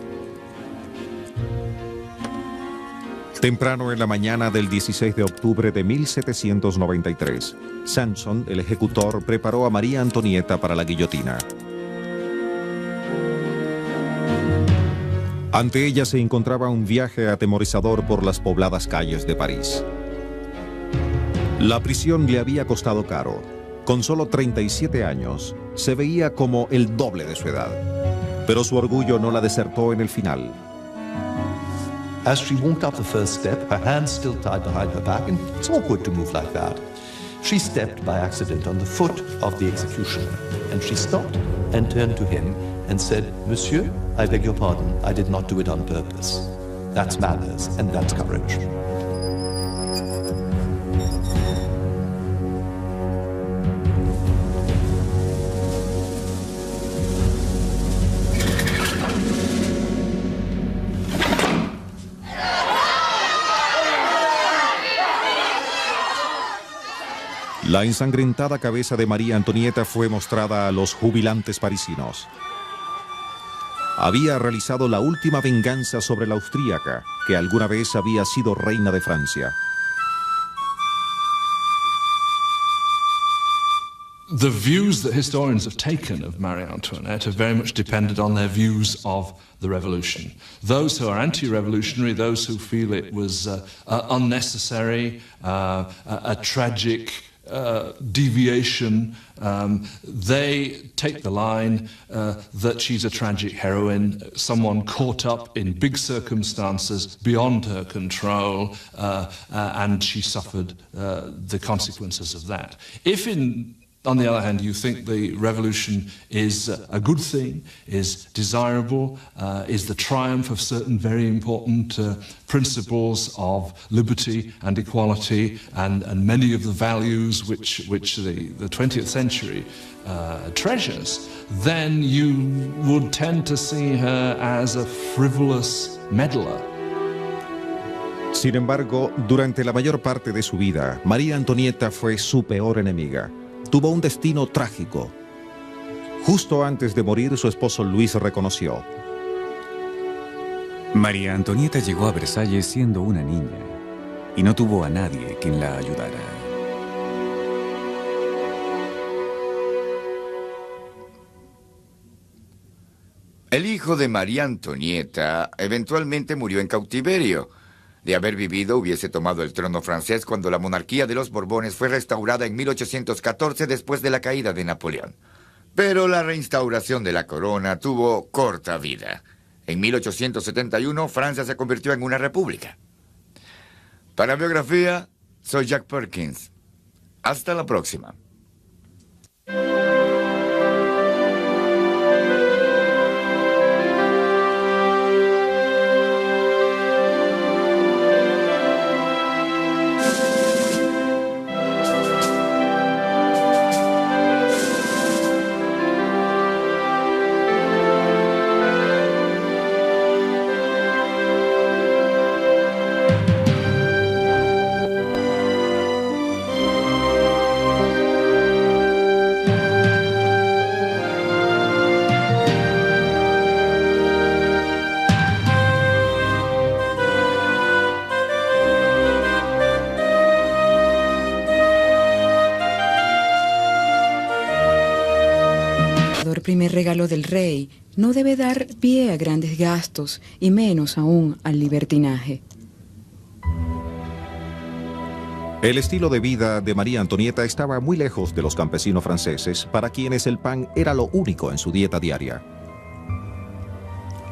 Temprano en la mañana del 16 de octubre de 1793, Sanson, el ejecutor, preparó a María Antonieta para la guillotina. Ante ella se encontraba un viaje atemorizador por las pobladas calles de París. La prisión le había costado caro. Con solo 37 años, se veía como el doble de su edad. Pero su orgullo no la desertó en el final. As she walked up the first step, her hands still tied behind her back, and it's awkward to move like that. She stepped by accident on the foot of the executioner, and she stopped and turned to him and said, "Monsieur, I beg your pardon, I did not do it on purpose." That's manners, and that's courage. La ensangrentada cabeza de María Antonieta fue mostrada a los jubilantes parisinos. Había realizado la última venganza sobre la austríaca, que alguna vez había sido reina de Francia. The views that historians have taken of Marie Antoinette have very much depended on their views of the revolution. Those who are anti-revolutionary, those who feel it was unnecessary, a tragic deviation, they take the line that she's a tragic heroine, someone caught up in big circumstances beyond her control, and she suffered the consequences of that. If on the other hand, you think the revolution is a good thing, is desirable, is the triumph of certain very important principles of liberty and equality and many of the values which the 20th century treasures, then you would tend to see her as a frivolous meddler. Sin embargo, durante la mayor parte de su vida, María Antonieta fue su peor enemiga. Tuvo un destino trágico. Justo antes de morir, su esposo Luis reconoció: María Antonieta llegó a Versalles siendo una niña y no tuvo a nadie quien la ayudara. El hijo de María Antonieta eventualmente murió en cautiverio. De haber vivido, hubiese tomado el trono francés cuando la monarquía de los Borbones fue restaurada en 1814 después de la caída de Napoleón. Pero la reinstauración de la corona tuvo corta vida. En 1871, Francia se convirtió en una república. Para Biografía, soy Jack Perkins. Hasta la próxima. Primer regalo del rey no debe dar pie a grandes gastos y menos aún al libertinaje. El estilo de vida de María Antonieta estaba muy lejos de los campesinos franceses, para quienes el pan era lo único en su dieta diaria.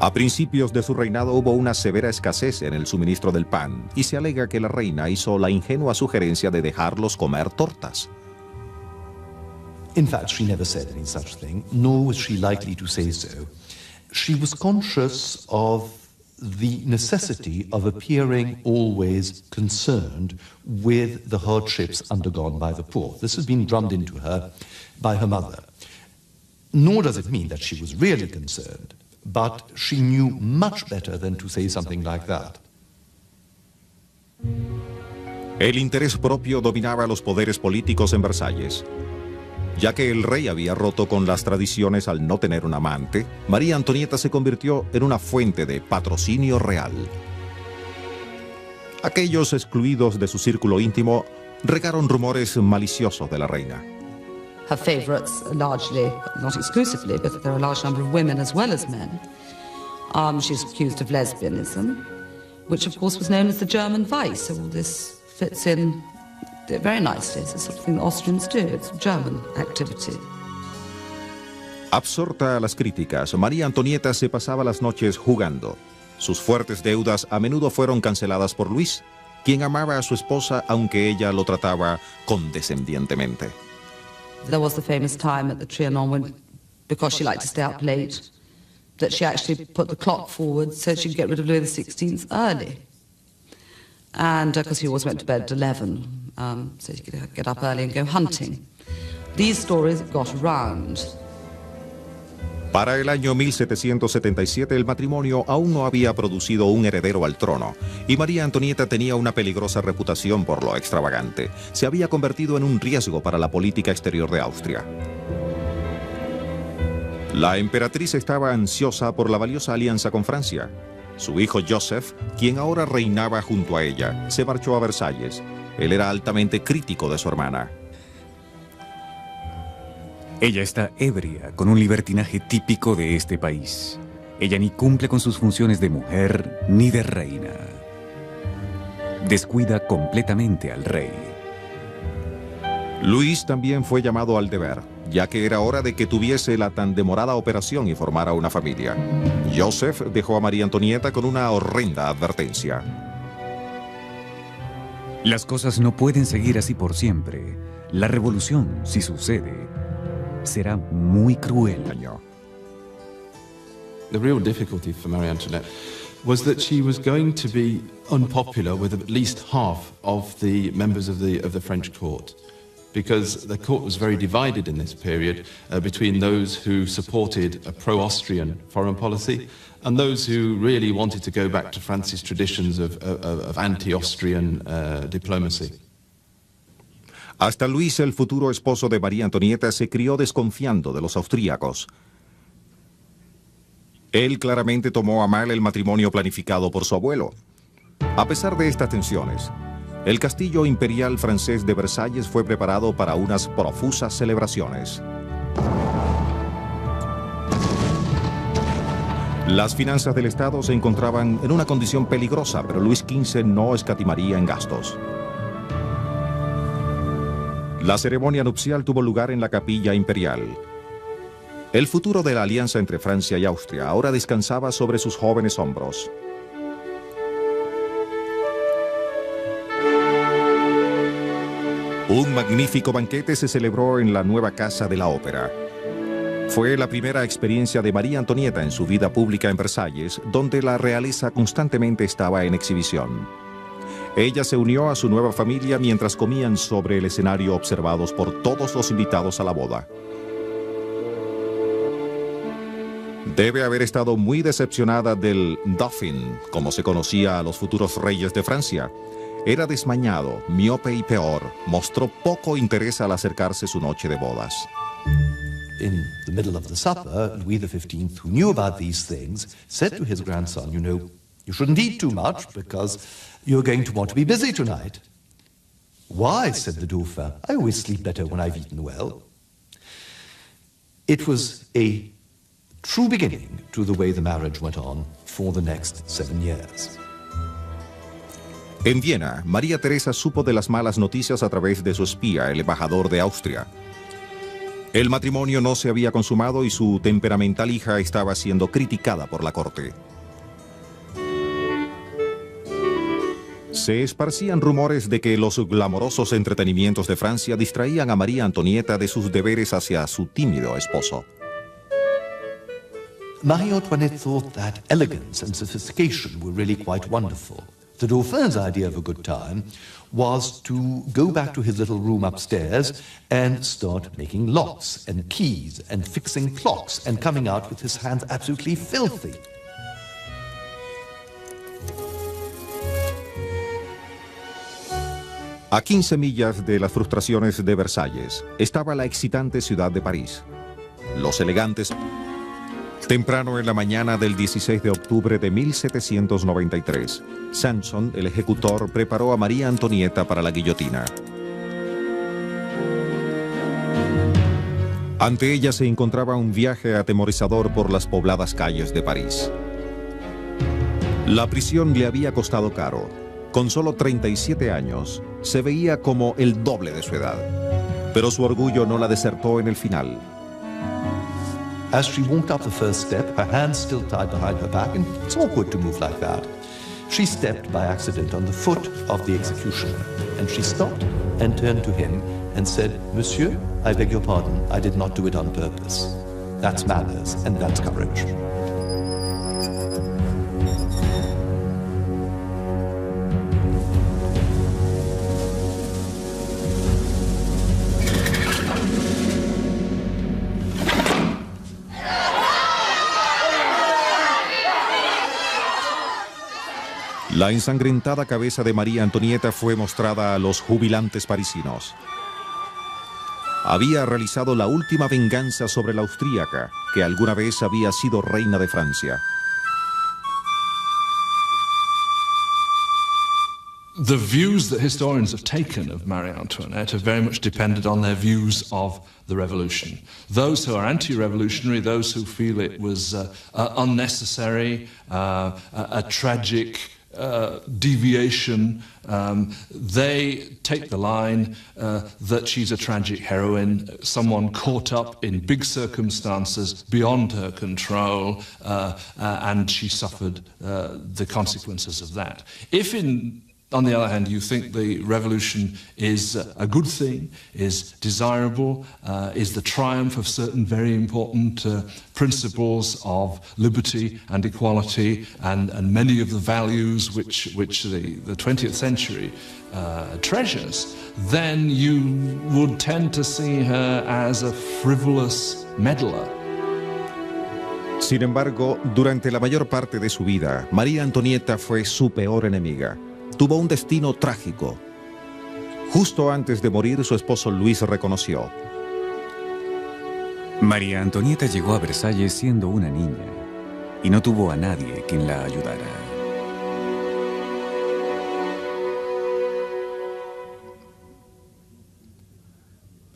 A principios de su reinado hubo una severa escasez en el suministro del pan, y se alega que la reina hizo la ingenua sugerencia de dejarlos comer tortas. In fact, she never said any such thing, nor was she likely to say so. She was conscious of the necessity of appearing always concerned with the hardships undergone by the poor. This has been drummed into her by her mother. Nor does it mean that she was really concerned, but she knew much better than to say something like that. El interés propio dominaba los poderes políticos en Versalles. Ya que el rey había roto con las tradiciones al no tener un amante, María Antonieta se convirtió en una fuente de patrocinio real. Aquellos excluidos de su círculo íntimo regaron rumores maliciosos de la reina. Her favourites, largely, not exclusively, but there are a large number of women as well as men. She's accused of lesbianism, which of course was known as the German Vice, so all this fits in very nicely. It's the sort of thing the Austrians do. It's German activity. Absorta a las críticas, María Antonieta se pasaba las noches jugando. Sus fuertes deudas a menudo fueron canceladas por Luis, quien amaba a su esposa aunque ella lo trataba condescendientemente. There was the famous time at the Trianon when, because she liked to stay up late, that she actually put the clock forward so she could get rid of Louis XVI early. And because he always went to bed at 11, so he could get up early and go hunting. These stories got around. Para el año 1777 el matrimonio aún no había producido un heredero al trono, y María Antonieta tenía una peligrosa reputación por lo extravagante. Se había convertido en un riesgo para la política exterior de Austria. La emperatriz estaba ansiosa por la valiosa alianza con Francia. Su hijo Joseph, quien ahora reinaba junto a ella, se marchó a Versalles. Él era altamente crítico de su hermana. Ella está ebria, con un libertinaje típico de este país. Ella ni cumple con sus funciones de mujer ni de reina. Descuida completamente al rey. Luis también fue llamado al deber, ya que era hora de que tuviese la tan demorada operación y formara una familia. Joseph dejó a María Antonieta con una horrenda advertencia. Las cosas no pueden seguir así por siempre. La revolución, si sucede, será muy cruel. The real difficulty for Marie Antoinette was that she was going to be unpopular with at least half of the members of the French court, because the court was very divided in this period between those who supported a pro-Austrian foreign policy and those who really wanted to go back to France's traditions of anti-Austrian diplomacy. Hasta Luis, el futuro esposo de María Antonieta, se crió desconfiando de los austríacos. Él claramente tomó a mal el matrimonio planificado por su abuelo. A pesar de estas tensiones, el castillo imperial francés de Versalles fue preparado para unas profusas celebraciones. Las finanzas del Estado se encontraban en una condición peligrosa, pero Luis XV no escatimaría en gastos. La ceremonia nupcial tuvo lugar en la capilla imperial. El futuro de la alianza entre Francia y Austria ahora descansaba sobre sus jóvenes hombros. Un magnífico banquete se celebró en la nueva Casa de la Ópera. Fue la primera experiencia de María Antonieta en su vida pública en Versalles, donde la realeza constantemente estaba en exhibición. Ella se unió a su nueva familia mientras comían sobre el escenario observados por todos los invitados a la boda. Debe haber estado muy decepcionada del Dauphin, como se conocía a los futuros reyes de Francia. Era desmañado, miope y peor. Mostró poco interés al acercarse su noche de bodas. In the middle of the supper, Louis XV, who knew about these things, said to his grandson, you know, you shouldn't eat too much because you're going to want to be busy tonight. Why, said the Dauphin, I always sleep better when I've eaten well. It was a true beginning to the way the marriage went on for the next 7 years. En Viena, María Teresa supo de las malas noticias a través de su espía, el embajador de Austria. El matrimonio no se había consumado y su temperamental hija estaba siendo criticada por la corte. Se esparcían rumores de que los glamorosos entretenimientos de Francia distraían a María Antonieta de sus deberes hacia su tímido esposo. Marie Antoinette thought that elegance and sophistication were really quite wonderful. The Dauphin's idea of a good time was to go back to his little room upstairs and start making locks and keys and fixing clocks and coming out with his hands absolutely filthy. A 15 millas de las frustraciones de Versalles estaba la excitante ciudad de París. Los elegantes... Temprano en la mañana del 16 de octubre de 1793, Sanson, el ejecutor, preparó a María Antonieta para la guillotina. Ante ella se encontraba un viaje atemorizador por las pobladas calles de París. La prisión le había costado caro. Con solo 37 años, se veía como el doble de su edad. Pero su orgullo no la desertó en el final. As she walked up the first step, her hands still tied behind her back, and it's awkward to move like that. She stepped by accident on the foot of the executioner, and she stopped and turned to him and said, Monsieur, I beg your pardon, I did not do it on purpose. That's manners, and that's courage. La ensangrentada cabeza de María Antonieta fue mostrada a los jubilantes parisinos. Había realizado la última venganza sobre la austríaca, que alguna vez había sido reina de Francia. The views that historians have taken of Marie Antoinette have very much depended on their views of the revolution. Those who are anti-revolutionary, those who feel it was unnecessary, a tragic deviation, they take the line that she's a tragic heroine, someone caught up in big circumstances beyond her control, and she suffered the consequences of that. If on the other hand, you think the revolution is a good thing, is desirable, is the triumph of certain very important principles of liberty and equality and many of the values which the 20th century treasures, then you would tend to see her as a frivolous meddler. Sin embargo, durante la mayor parte de su vida, María Antonieta fue su peor enemiga. Tuvo un destino trágico. Justo antes de morir, su esposo Luis reconoció: María Antonieta llegó a Versalles siendo una niña y no tuvo a nadie quien la ayudara.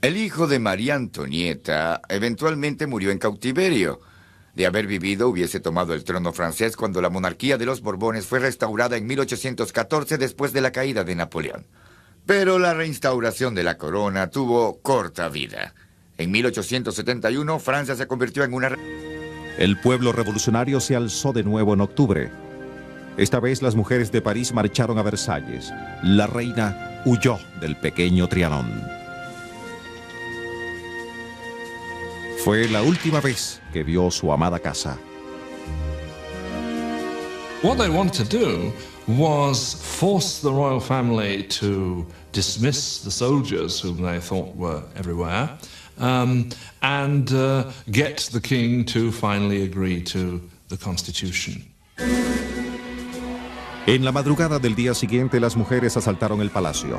El hijo de María Antonieta eventualmente murió en cautiverio. De haber vivido, hubiese tomado el trono francés cuando la monarquía de los Borbones fue restaurada en 1814 después de la caída de Napoleón. Pero la reinstauración de la corona tuvo corta vida. En 1871, Francia se convirtió en una... El pueblo revolucionario se alzó de nuevo en octubre. Esta vez las mujeres de París marcharon a Versalles. La reina huyó del pequeño Trianon. Fue la última vez que vio su amada casa. What they wanted to do was force the royal family to dismiss the soldiers whom they thought were everywhere, and get the king to finally agree to the constitution. En la madrugada del día siguiente, las mujeres asaltaron el palacio.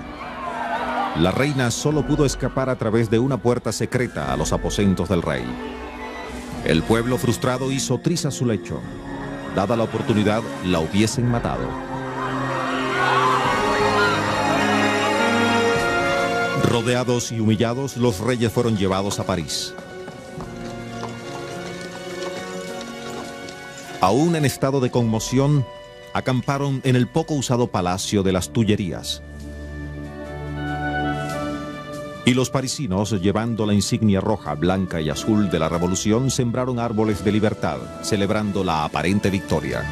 La reina solo pudo escapar a través de una puerta secreta a los aposentos del rey. El pueblo frustrado hizo trizas su lecho. Dada la oportunidad, la hubiesen matado. Rodeados y humillados, los reyes fueron llevados a París. Aún en estado de conmoción, acamparon en el poco usado Palacio de las Tullerías. Y los parisinos, llevando la insignia roja, blanca y azul de la revolución, sembraron árboles de libertad, celebrando la aparente victoria.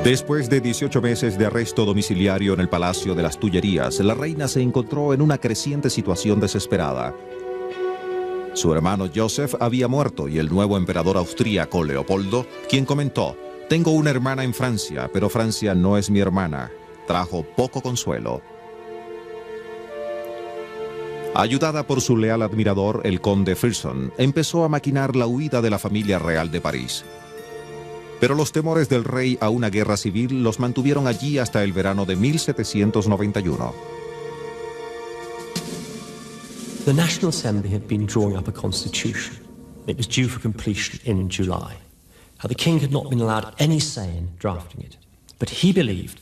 Después de 18 meses de arresto domiciliario en el Palacio de las Tullerías, la reina se encontró en una creciente situación desesperada. Su hermano Joseph había muerto y el nuevo emperador austríaco Leopoldo, quien comentó: «Tengo una hermana en Francia, pero Francia no es mi hermana», trajo poco consuelo. Ayudada por su leal admirador, el conde Fersen, empezó a maquinar la huida de la familia real de París. Pero los temores del rey a una guerra civil los mantuvieron allí hasta el verano de 1791. The National Assembly had been drawing up a constitution. It was due for completion in July. The king had not been allowed any say in drafting it. But he believed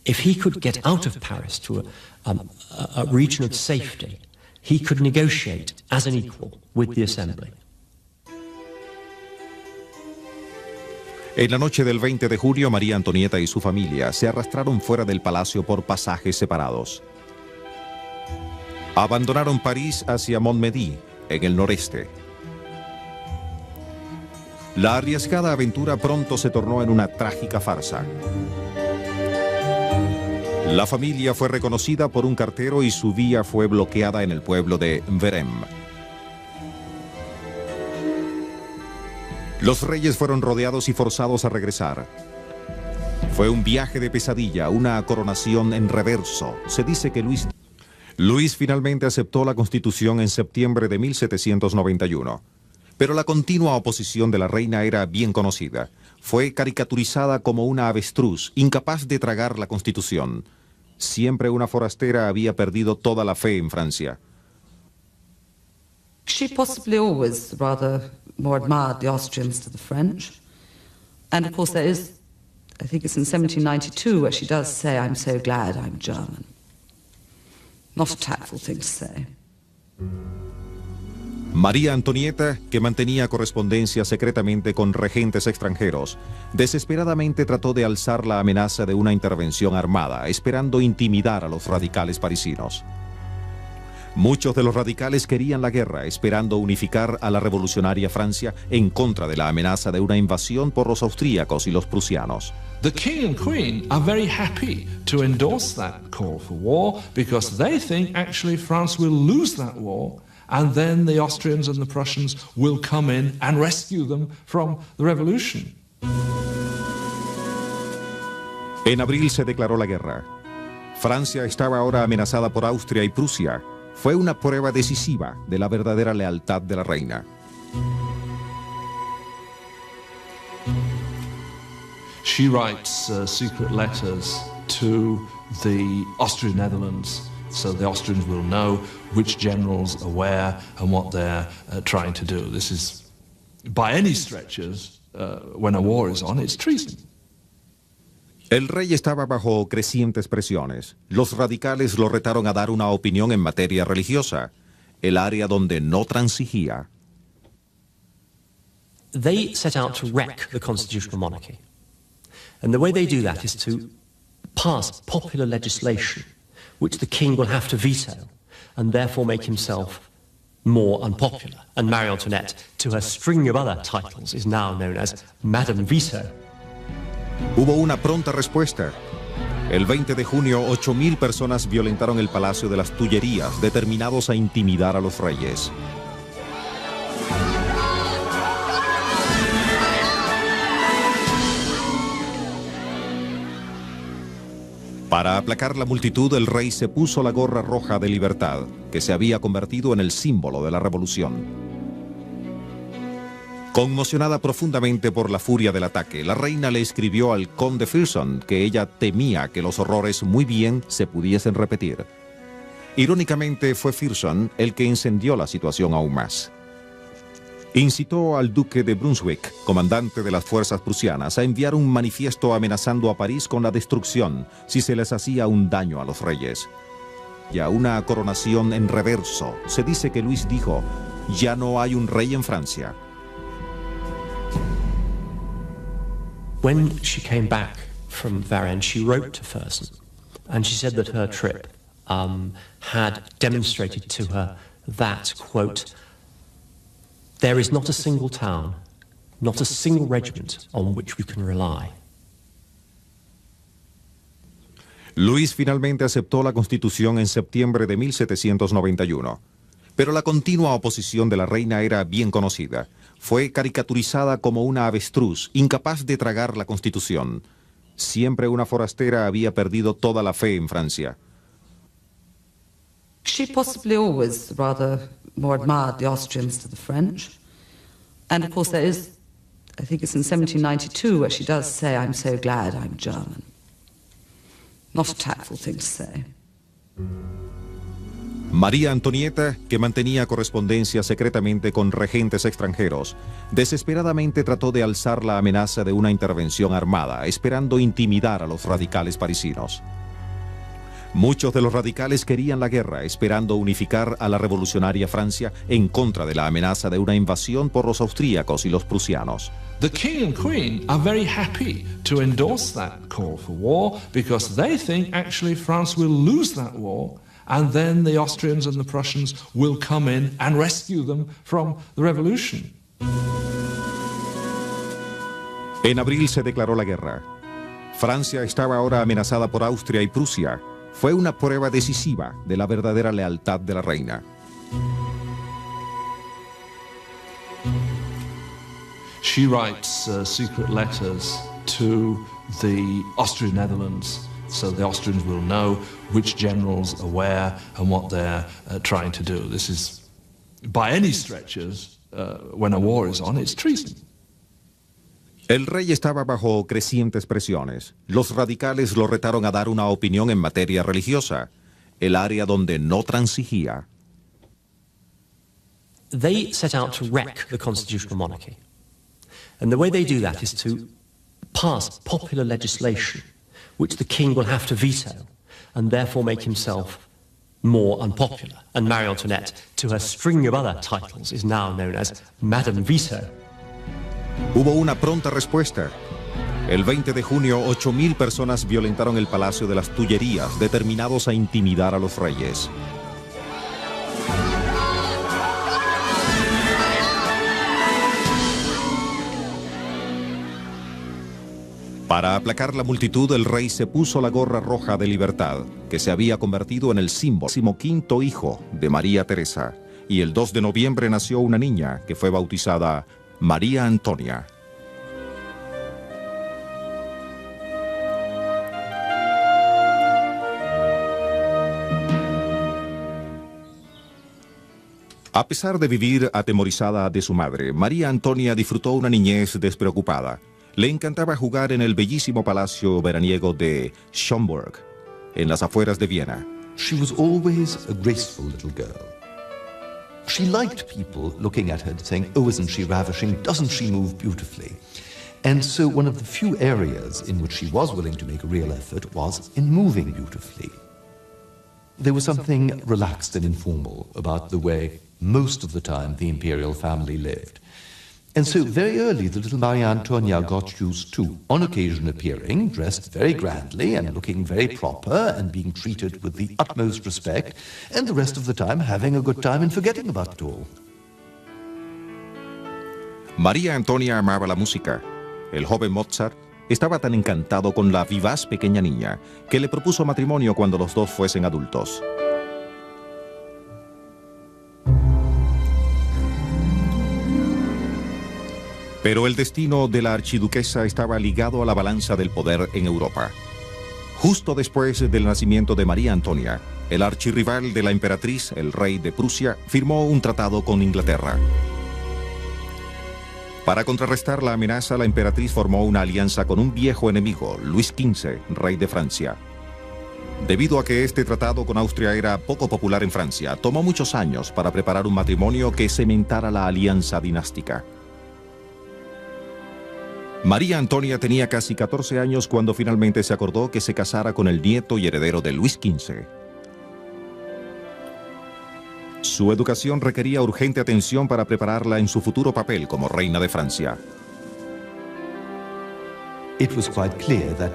if he could get out of Paris to a region of safety, he could negotiate as an equal with the Assembly. En la noche del 20 de julio, María Antonieta y su familia se arrastraron fuera del palacio por pasajes separados. Abandonaron París hacia Montmédy, en el noreste. La arriesgada aventura pronto se tornó en una trágica farsa. La familia fue reconocida por un cartero y su vía fue bloqueada en el pueblo de Verem. Los reyes fueron rodeados y forzados a regresar. Fue un viaje de pesadilla, una coronación en reverso. Se dice que Luis finalmente aceptó la Constitución en septiembre de 1791. Pero la continua oposición de la reina era bien conocida. Fue caricaturizada como una avestruz, incapaz de tragar la Constitución. Siempre una forastera había perdido toda la fe en Francia. She possibly always rather more admired the Austrians to the French. And of course there is, I think it's in 1792 where she does say, "I'm so glad I'm German." Not a tactful thing to say. María Antonieta, que mantenía correspondencia secretamente con regentes extranjeros, desesperadamente trató de alzar la amenaza de una intervención armada, esperando intimidar a los radicales parisinos. Muchos de los radicales querían la guerra, esperando unificar a la revolucionaria Francia en contra de la amenaza de una invasión por los austríacos y los prusianos. The king and queen are very happy to endorse that call for war because they think actually France will lose that war and then the Austrians and the Prussians will come in and rescue them from the revolution. En abril se declaró la guerra. Francia estaba ahora amenazada por Austria y Prusia. Fue una prueba decisiva de la verdadera lealtad de la reina. She writes secret letters to the Austrian Netherlands so the Austrians will know which generals are where and what they're trying to do. This is, by any stretches, when a war is on, it's treason. El rey estaba bajo crecientes presiones. Los radicales lo retaron a dar una opinión en materia religiosa, el área donde no transigía. They set out to wreck the constitutional monarchy. And the way they do that is to pass popular legislation, which the king will have to veto, and therefore make himself more unpopular. And Marie Antoinette, to her string of other titles, is now known as Madame Veto. Hubo una pronta respuesta. El 20 de junio, 8.000 personas violentaron el Palacio de las Tullerías, determinados a intimidar a los reyes. Para aplacar la multitud, el rey se puso la gorra roja de libertad, que se había convertido en el símbolo de la revolución. Conmocionada profundamente por la furia del ataque, la reina le escribió al conde Fersen que ella temía que los horrores muy bien se pudiesen repetir. Irónicamente, fue Fersen el que incendió la situación aún más. Incitó al duque de Brunswick, comandante de las fuerzas prusianas, a enviar un manifiesto amenazando a París con la destrucción si se les hacía un daño a los reyes. Y a una coronación en reverso, se dice que Luis dijo: «Ya no hay un rey en Francia». When she came back from Varennes, she wrote to Fersen, and she said that her trip had demonstrated to her that, quote, "There is not a single town, not a single regiment on which we can rely." Luis finalmente aceptó la Constitución en septiembre de 1791, pero la continua oposición de la reina era bien conocida. Fue caricaturizada como una avestruz, incapaz de tragar la Constitución. Siempre una forastera había perdido toda la fe en Francia. She possibly always rather more admired the Austrians to the French. And of course there is, I think it's in 1792, where she does say, "I'm so glad I'm German." Not a tactful thing to say. María Antonieta, que mantenía correspondencia secretamente con regentes extranjeros, desesperadamente trató de alzar la amenaza de una intervención armada, esperando intimidar a los radicales parisinos. Muchos de los radicales querían la guerra, esperando unificar a la revolucionaria Francia en contra de la amenaza de una invasión por los austríacos y los prusianos. The king and queen are very happy to endorse that call for war because they think actually France will lose that war. And then the Austrians and the Prussians will come in and rescue them from the revolution. En abril se declaró la guerra. Francia estaba ahora amenazada por Austria y Prusia. Fue una prueba decisiva de la verdadera lealtad de la reina. She writes secret letters to the Austrian Netherlands, so the Austrians will know which generals are where and what they're trying to do. This is, by any stretches, when a war is on, it's treason. El rey estaba bajo crecientes presiones. Los radicales lo retaron a dar una opinión en materia religiosa, el área donde no transigía. They set out to wreck the constitutional monarchy. And the way they do that is to pass popular legislation, which the king will have to veto, and therefore make himself more unpopular. And Marie Antoinette, to her string of other titles, is now known as Madame Veto. Hubo una pronta respuesta. El 20 de junio, 8.000 personas violentaron el Palacio de las Tullerías, determinados a intimidar a los reyes. Para aplacar la multitud, el rey se puso la gorra roja de libertad, que se había convertido en el símbolo. Quinto hijo de María Teresa, y el 2 de noviembre nació una niña que fue bautizada María Antonia. A pesar de vivir atemorizada de su madre, María Antonia disfrutó una niñez despreocupada. Le encantaba jugar en el bellísimo palacio veraniego de Schönborn, en las afueras de Viena. She was always a graceful little girl. She liked people looking at her and saying, "Oh, isn't she ravishing? Doesn't she move beautifully?" And so one of the few areas in which she was willing to make a real effort was in moving beautifully. There was something relaxed and informal about the way most of the time the imperial family lived. And so very early the little Maria Antonia got used to, on occasion appearing, dressed very grandly and looking very proper and being treated with the utmost respect, and the rest of the time having a good time and forgetting about it all. María Antonia amaba la música. El joven Mozart estaba tan encantado con la vivaz pequeña niña que le propuso matrimonio cuando los dos fuesen adultos. Pero el destino de la archiduquesa estaba ligado a la balanza del poder en Europa. Justo después del nacimiento de María Antonia, el archirrival de la emperatriz, el rey de Prusia, firmó un tratado con Inglaterra. Para contrarrestar la amenaza, la emperatriz formó una alianza con un viejo enemigo, Luis XV, rey de Francia. Debido a que este tratado con Austria era poco popular en Francia, tomó muchos años para preparar un matrimonio que cementara la alianza dinástica. María Antonia tenía casi 14 años cuando finalmente se acordó que se casara con el nieto y heredero de Luis XV. Su educación requería urgente atención para prepararla en su futuro papel como reina de Francia. It was quite clear that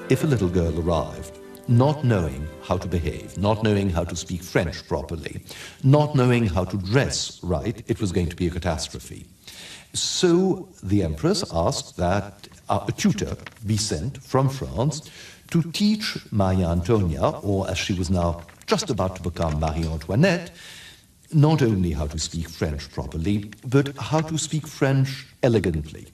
if a little girl arrived, not knowing how to behave, not knowing how to speak French properly, not knowing how to dress right, it was going to be a catastrophe. So the Empress asked that a tutor be sent from France to teach Maria Antonia, or as she was now just about to become Marie Antoinette, not only how to speak French properly, but how to speak French elegantly.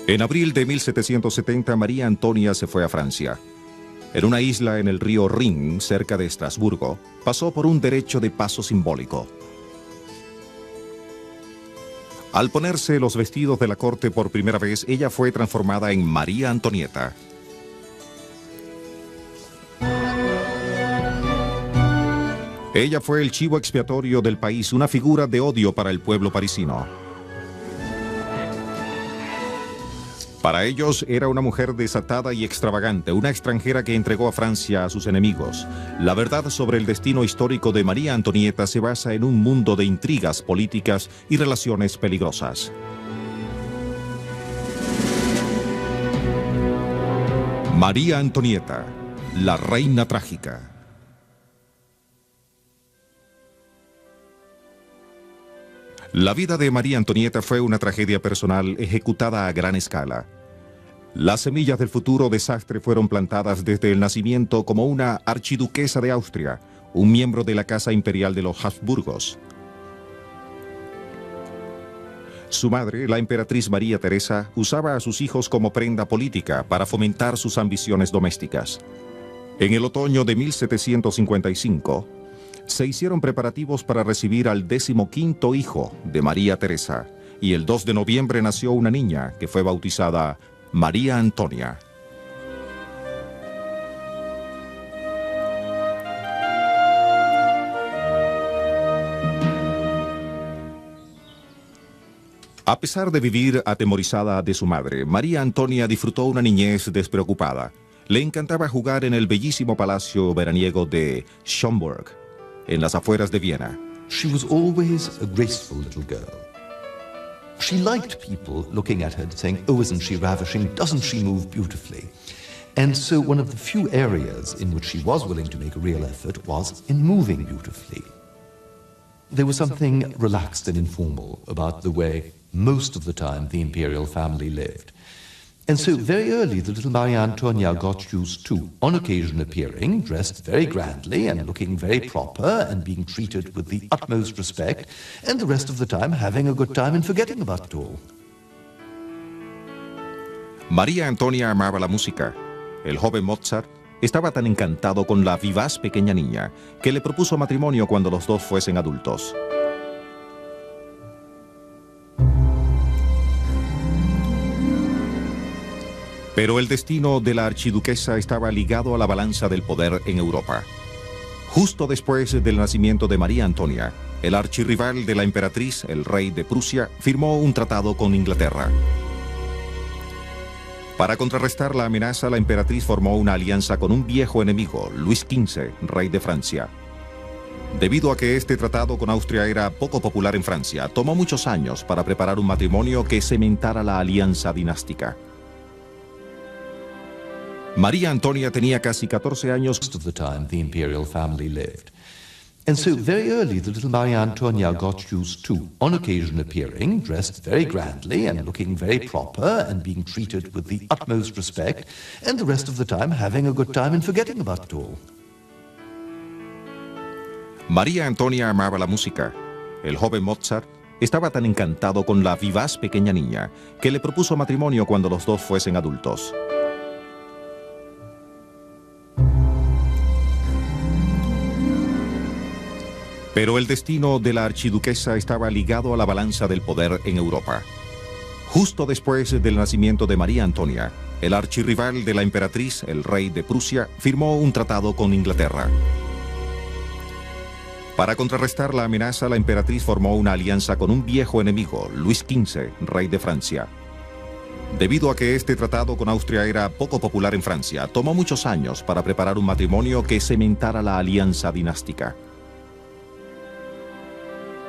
En abril de 1770, María Antonia se fue a Francia. En una isla en el río Rin, cerca de Estrasburgo, pasó por un derecho de paso simbólico. Al ponerse los vestidos de la corte por primera vez, ella fue transformada en María Antonieta. Ella fue el chivo expiatorio del país, una figura de odio para el pueblo parisino. Para ellos era una mujer desatada y extravagante, una extranjera que entregó a Francia a sus enemigos. La verdad sobre el destino histórico de María Antonieta se basa en un mundo de intrigas políticas y relaciones peligrosas. María Antonieta, la reina trágica. La vida de María Antonieta fue una tragedia personal ejecutada a gran escala. Las semillas del futuro desastre fueron plantadas desde el nacimiento como una archiduquesa de Austria, un miembro de la Casa Imperial de los Habsburgos. Su madre, la emperatriz María Teresa, usaba a sus hijos como prenda política para fomentar sus ambiciones domésticas. En el otoño de 1755, se hicieron preparativos para recibir al 15º hijo de María Teresa, y el 2 de noviembre nació una niña que fue bautizada María Antonia. A pesar de vivir atemorizada de su madre, María Antonia disfrutó una niñez despreocupada. Le encantaba jugar en el bellísimo palacio veraniego de Schönborn, en las afueras de Viena. She was always a graceful little girl. She liked people looking at her and saying, "Oh, isn't she ravishing? Doesn't she move beautifully?" And so one of the few areas in which she was willing to make a real effort was in moving beautifully. There was something relaxed and informal about the way most of the time the imperial family lived. And so very early the little Maria Antonia got used to, on occasion appearing, dressed very grandly and looking very proper and being treated with the utmost respect, and the rest of the time having a good time and forgetting about it all. María Antonia amaba la música. El joven Mozart estaba tan encantado con la vivaz pequeña niña que le propuso matrimonio cuando los dos fuesen adultos. Pero el destino de la archiduquesa estaba ligado a la balanza del poder en Europa. Justo después del nacimiento de María Antonia, el archirrival de la emperatriz, el rey de Prusia, firmó un tratado con Inglaterra. Para contrarrestar la amenaza, la emperatriz formó una alianza con un viejo enemigo, Luis XV, rey de Francia. Debido a que este tratado con Austria era poco popular en Francia, tomó muchos años para preparar un matrimonio que cementara la alianza dinástica. María Antonia tenía casi 14 años. Most of the time the imperial family lived. And so very early the little Maria Antonia got used to, on occasion appearing, dressed very grandly and looking very proper and being treated with the utmost respect, and the rest of the time having a good time and forgetting about it all. María Antonia amaba la música. El joven Mozart estaba tan encantado con la vivaz pequeña niña que le propuso matrimonio cuando los dos fuesen adultos. Pero el destino de la archiduquesa estaba ligado a la balanza del poder en Europa. Justo después del nacimiento de María Antonia, el archirrival de la emperatriz, el rey de Prusia, firmó un tratado con Inglaterra. Para contrarrestar la amenaza, la emperatriz formó una alianza con un viejo enemigo, Luis XV, rey de Francia. Debido a que este tratado con Austria era poco popular en Francia, tomó muchos años para preparar un matrimonio que cementara la alianza dinástica.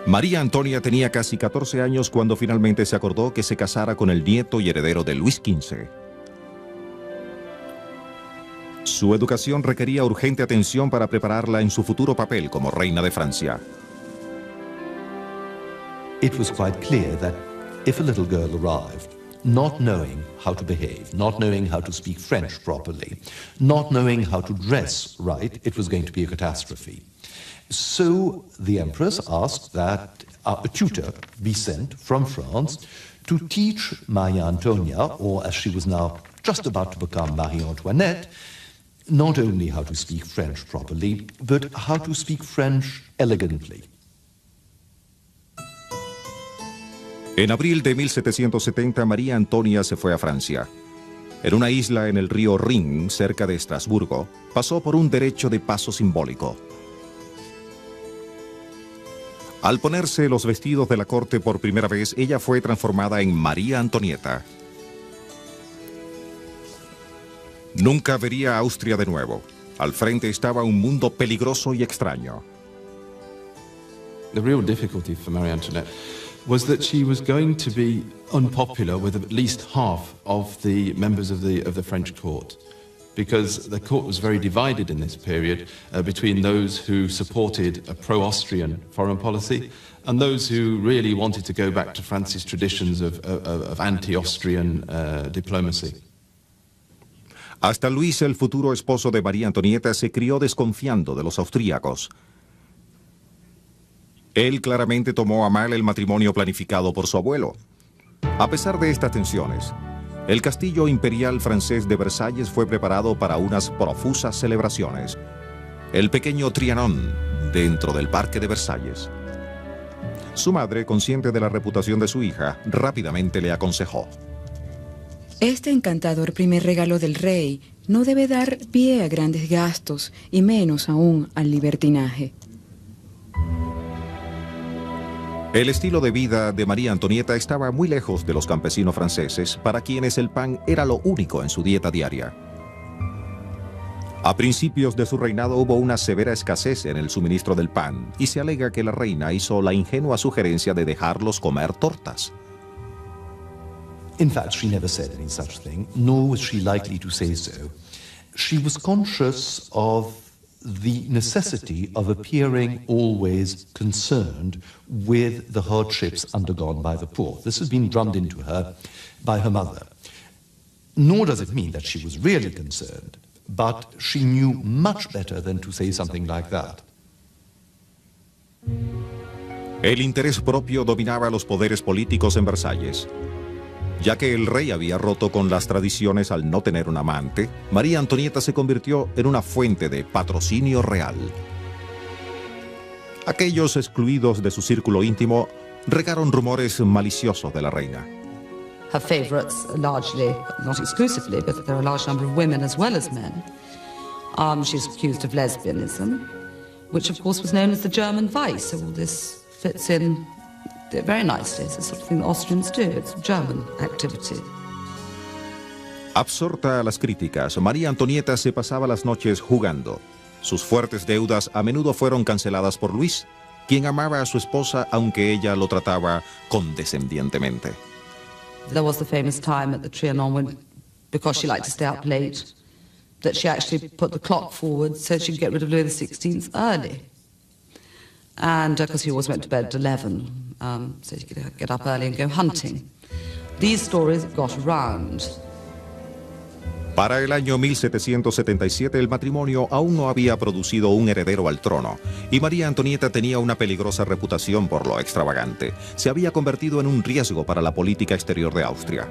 María Antonia tenía casi 14 años cuando finalmente se acordó que se casara con el nieto y heredero de Luis XV. Su educación requería urgente atención para prepararla en su futuro papel como reina de Francia. It was quite clear that if a little girl arrived, not knowing how to behave, not knowing how to speak French properly, not knowing how to dress right, it was going to be a catastrophe. So the Empress asked that a tutor be sent from France to teach Maria Antonia, or as she was now just about to become Marie Antoinette, not only how to speak French properly, but how to speak French elegantly. En abril de 1770, María Antonia se fue a Francia. En una isla en el río Rin, cerca de Estrasburgo, pasó por un derecho de paso simbólico. Al ponerse los vestidos de la corte por primera vez, ella fue transformada en María Antonieta. Nunca vería a Austria de nuevo. Al frente estaba un mundo peligroso y extraño. The real difficulty for Marie Antoinette was that she was going to be unpopular with at least half of the members of the French court, because the court was very divided in this period between those who supported a pro-Austrian foreign policy and those who really wanted to go back to France's traditions of anti-Austrian diplomacy. Hasta Luis, el futuro esposo de María Antonieta, se crió desconfiando de los austríacos. Él claramente tomó a mal el matrimonio planificado por su abuelo. A pesar de estas tensiones, el castillo imperial francés de Versalles fue preparado para unas profusas celebraciones. El pequeño Trianon, dentro del parque de Versalles. Su madre, consciente de la reputación de su hija, rápidamente le aconsejó: Este encantador primer regalo del rey no debe dar pie a grandes gastos, y menos aún al libertinaje. El estilo de vida de María Antonieta estaba muy lejos de los campesinos franceses, para quienes el pan era lo único en su dieta diaria. A principios de su reinado hubo una severa escasez en el suministro del pan, y se alega que la reina hizo la ingenua sugerencia de dejarlos comer tortas. In fact, she never said any such thing, nor was she likely to say so. She was conscious of the necessity of appearing always concerned with the hardships undergone by the poor. This has been drummed into her by her mother. Nor does it mean that she was really concerned, but she knew much better than to say something like that. El interés propio dominaba los poderes políticos en Versalles. Ya que el rey había roto con las tradiciones al no tener un amante, María Antonieta se convirtió en una fuente de patrocinio real. Aquellos excluidos de su círculo íntimo regaron rumores maliciosos de la reina. Her favourites, largely, not exclusively, but there are a large number of women as well as men. She's accused of lesbianism. which of course was known as the German Vice. So all this fits in very nicely. It's the sort of thing the Austrians do. It's German activity. Absorta a las críticas, María Antonieta se pasaba las noches jugando. Sus fuertes deudas a menudo fueron canceladas por Luis, quien amaba a su esposa aunque ella lo trataba condescendientemente. There was the famous time at the Trianon when, because she liked to stay up late, that she actually put the clock forward so she could get rid of Louis XVI early. And because he always went to bed at 11, so he could get up early and go hunting. These stories got around. Para el año 1777 el matrimonio aún no había producido un heredero al trono, y María Antonieta tenía una peligrosa reputación por lo extravagante. Se había convertido en un riesgo para la política exterior de Austria.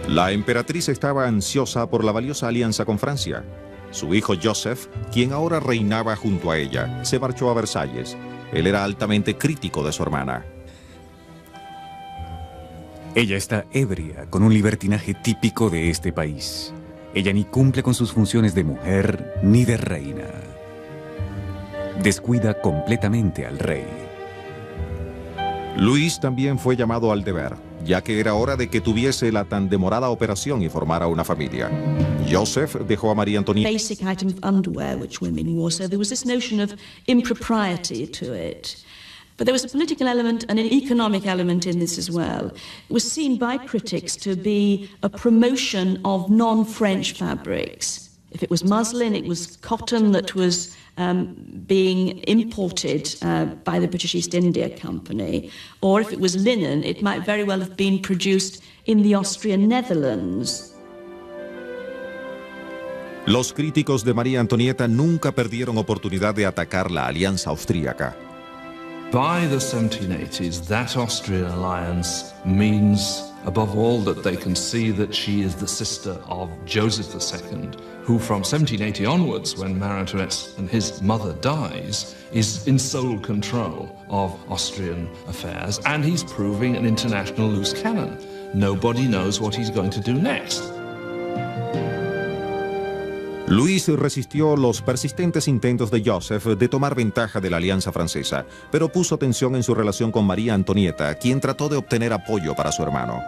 La emperatriz estaba ansiosa por la valiosa alianza con Francia. Su hijo Joseph, quien ahora reinaba junto a ella, se marchó a Versalles. Él era altamente crítico de su hermana. Ella está ebria, con un libertinaje típico de este país. Ella ni cumple con sus funciones de mujer ni de reina. Descuida completamente al rey. Luis también fue llamado al deber, ya que era hora de que tuviese la tan demorada operación y formara una familia. Joseph dejó a María Antonieta. Basic item of underwear which women wore, so there was this notion of impropriety to it. But there was a political element and an economic element in this as well. It was seen by critics to be a promotion of non-French fabrics. If it was muslin, it was cotton that was being imported by the British East India Company. Or if it was linen, it might very well have been produced in the Austrian Netherlands. Los críticos de María Antonieta nunca perdieron oportunidad de atacar la alianza austríaca. By the 1780s, that Austrian alliance means, above all, that they can see that she is the sister of Joseph II, who from 1780 onwards, when Marie Antoinette and his mother dies, is in sole control of Austrian affairs, and he's proving an international loose cannon. Nobody knows what he's going to do next. Luis resistió los persistentes intentos de Joseph de tomar ventaja de la alianza francesa, pero puso tensión en su relación con María Antonieta, quien trató de obtener apoyo para su hermano.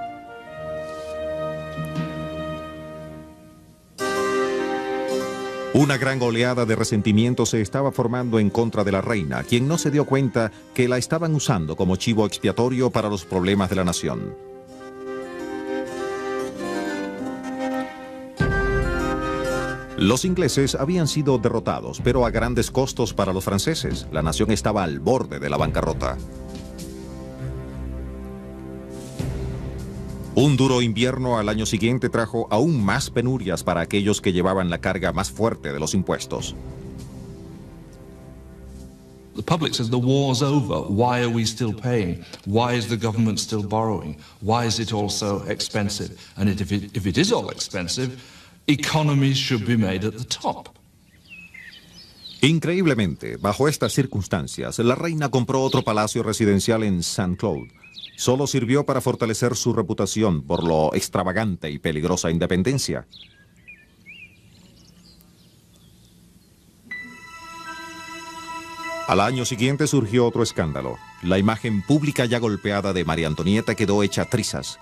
Una gran oleada de resentimiento se estaba formando en contra de la reina, quien no se dio cuenta que la estaban usando como chivo expiatorio para los problemas de la nación. Los ingleses habían sido derrotados, pero a grandes costos para los franceses. La nación estaba al borde de la bancarrota. Un duro invierno al año siguiente trajo aún más penurias para aquellos que llevaban la carga más fuerte de los impuestos. The public says the war's over. Why are we still paying? Why is the government still borrowing? Why is it all so expensive? And if it is all expensive, economies should be made at the top. Increíblemente, bajo estas circunstancias, la reina compró otro palacio residencial en Saint-Cloud. Solo sirvió para fortalecer su reputación por lo extravagante y peligrosa independencia. Al año siguiente surgió otro escándalo. La imagen pública ya golpeada de María Antonieta quedó hecha trizas.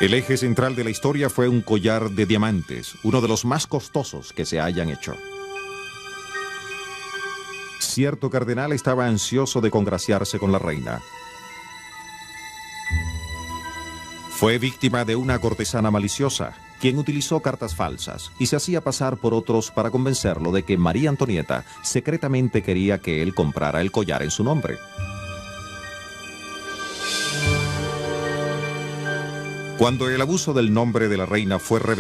El eje central de la historia fue un collar de diamantes, uno de los más costosos que se hayan hecho. Cierto cardenal estaba ansioso de congraciarse con la reina. Fue víctima de una cortesana maliciosa, quien utilizó cartas falsas y se hacía pasar por otros para convencerlo de que María Antonieta secretamente quería que él comprara el collar en su nombre. Cuando el abuso del nombre de la reina fue revelado,